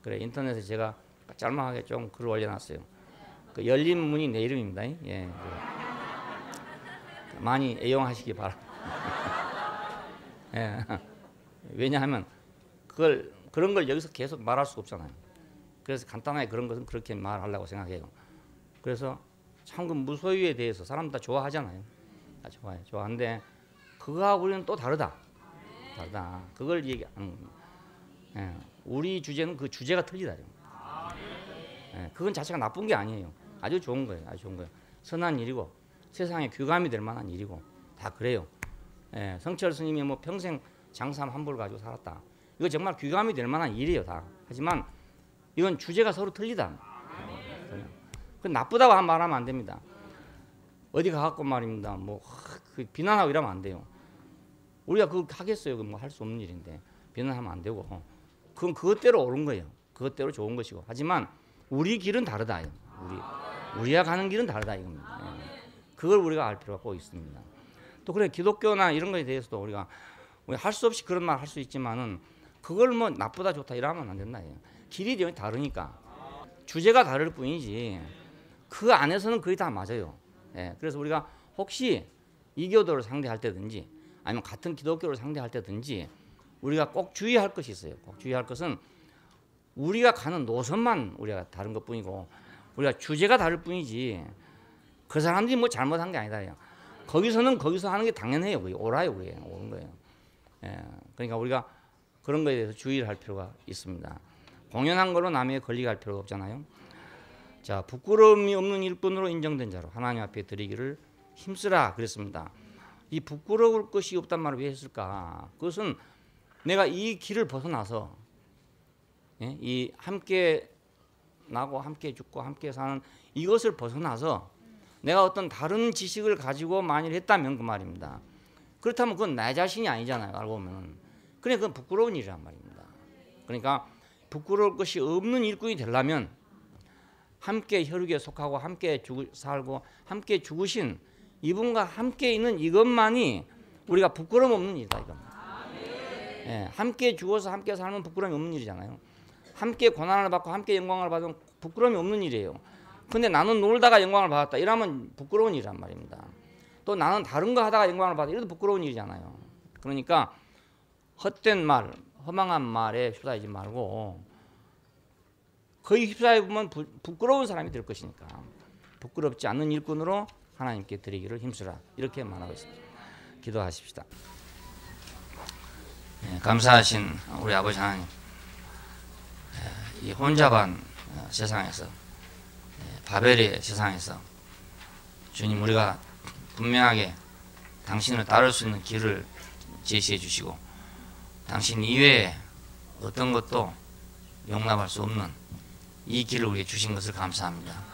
그래 인터넷에 제가 짤막하게 좀 글을 올려놨어요. 그 열린 문이 내 이름입니다. 예, 많이 애용하시기 바랍니다. 예, 왜냐하면 그런 걸 여기서 계속 말할 수가 없잖아요. 그래서 간단하게 그런 것은 그렇게 말하려고 생각해요. 그래서 참그 무소유에 대해서 사람 다 좋아하잖아요. 다 좋아해요. 좋아하는데 그거하고 우리는 또 다르다. 그걸 얘기하는 겁니다. 예, 우리 주제는 그 주제가 틀리다. 예, 그건 자체가 나쁜 게 아니에요. 아주 좋은 거예요. 아주 좋은 거예요. 선한 일이고 세상에 귀감이 될 만한 일이고 다 그래요. 예, 성철 스님이 뭐 평생 장삼 한불 가지고 살았다. 이거 정말 귀감이 될 만한 일이에요. 다. 하지만 이건 주제가 서로 틀리다. 그 나쁘다고 말하면 안 됩니다. 어디 가갖고 말입니다. 뭐 비난하고 이러면 안 돼요. 우리가 그거 하겠어요. 뭐 할 수 없는 일인데 비난하면 안 되고 그건 그것대로 옳은 거예요. 그것대로 좋은 것이고 하지만 우리 길은 다르다. 우리가 가는 길은 다르다 이겁니다. 예. 그걸 우리가 알 필요가 꼭 있습니다. 또 그래 기독교나 이런 거에 대해서도 우리가 할 수 없이 그런 말 할 수 있지만은 그걸 뭐 나쁘다 좋다 이러면 안 된다. 길이 다르니까 주제가 다를 뿐이지 그 안에서는 거의 다 맞아요. 예, 그래서 우리가 혹시 이교도를 상대할 때든지 아니면 같은 기독교를 상대할 때든지 우리가 꼭 주의할 것이 있어요. 꼭 주의할 것은 우리가 가는 노선만 우리가 다른 것뿐이고 우리가 주제가 다를 뿐이지 그 사람들이 뭐 잘못한 게 아니다. 거기서는 거기서 하는 게 당연해요. 그게 옳아요. 그게 옳은 거예요. 예, 그러니까 우리가 그런 거에 대해서 주의를 할 필요가 있습니다. 공연한 걸로 남에게 걸리게 할 필요가 없잖아요. 자, 부끄러움이 없는 일꾼으로 인정된 자로 하나님 앞에 드리기를 힘쓰라 그랬습니다. 이 부끄러울 것이 없단 말을 왜 했을까? 그것은 내가 이 길을 벗어나서 예? 이 함께 나고 함께 죽고 함께 사는 이것을 벗어나서 내가 어떤 다른 지식을 가지고 만일 했다면 그 말입니다. 그렇다면 그건 나 자신이 아니잖아요. 알고 보면. 그래 그건 부끄러운 일이란 말입니다. 그러니까 부끄러울 것이 없는 일꾼이 되려면 함께 혈육에 속하고 함께 살고 함께 죽으신 이분과 함께 있는 이것만이 우리가 부끄러움 없는 일이다 이겁니다. 예, 함께 죽어서 함께 살면 부끄러움이 없는 일이잖아요. 함께 고난을 받고 함께 영광을 받으면 부끄러움이 없는 일이에요. 근데 나는 놀다가 영광을 받았다 이러면 부끄러운 일이란 말입니다. 또 나는 다른 거 하다가 영광을 받았다 이래도 부끄러운 일이잖아요. 그러니까 헛된 말, 허망한 말에 휩싸이지 말고 거의 휩싸이면 부끄러운 사람이 될 것이니까 부끄럽지 않는 일꾼으로 하나님께 드리기를 힘쓰라 이렇게 말하고 있습니다. 기도하십시다. 네, 감사하신 우리 아버지 하나님, 이 혼잡한 세상에서 바벨의 세상에서 주님 우리가 분명하게 당신을 따를 수 있는 길을 제시해 주시고 당신 이외에 어떤 것도 용납할 수 없는 이 길을 우리에게 주신 것을 감사합니다.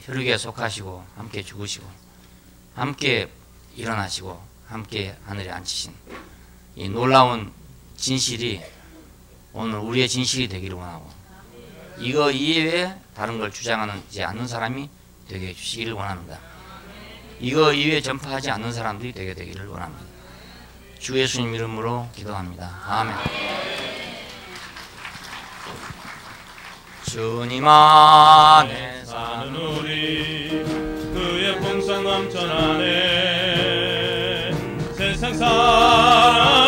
혈육에 속하시고 함께 죽으시고 함께 일어나시고 함께 하늘에 앉히신 이 놀라운 진실이 오늘 우리의 진실이 되기를 원하고 이거 이외에 다른 걸 주장하지 않는 사람이 되게 해주시기를 원합니다. 이거 이외에 전파하지 않는 사람들이 되게 되기를 원합니다. 주 예수님 이름으로 기도합니다. 아멘. 주님 안에 사는 우리 그의 풍성 넘쳐나네 세상 사랑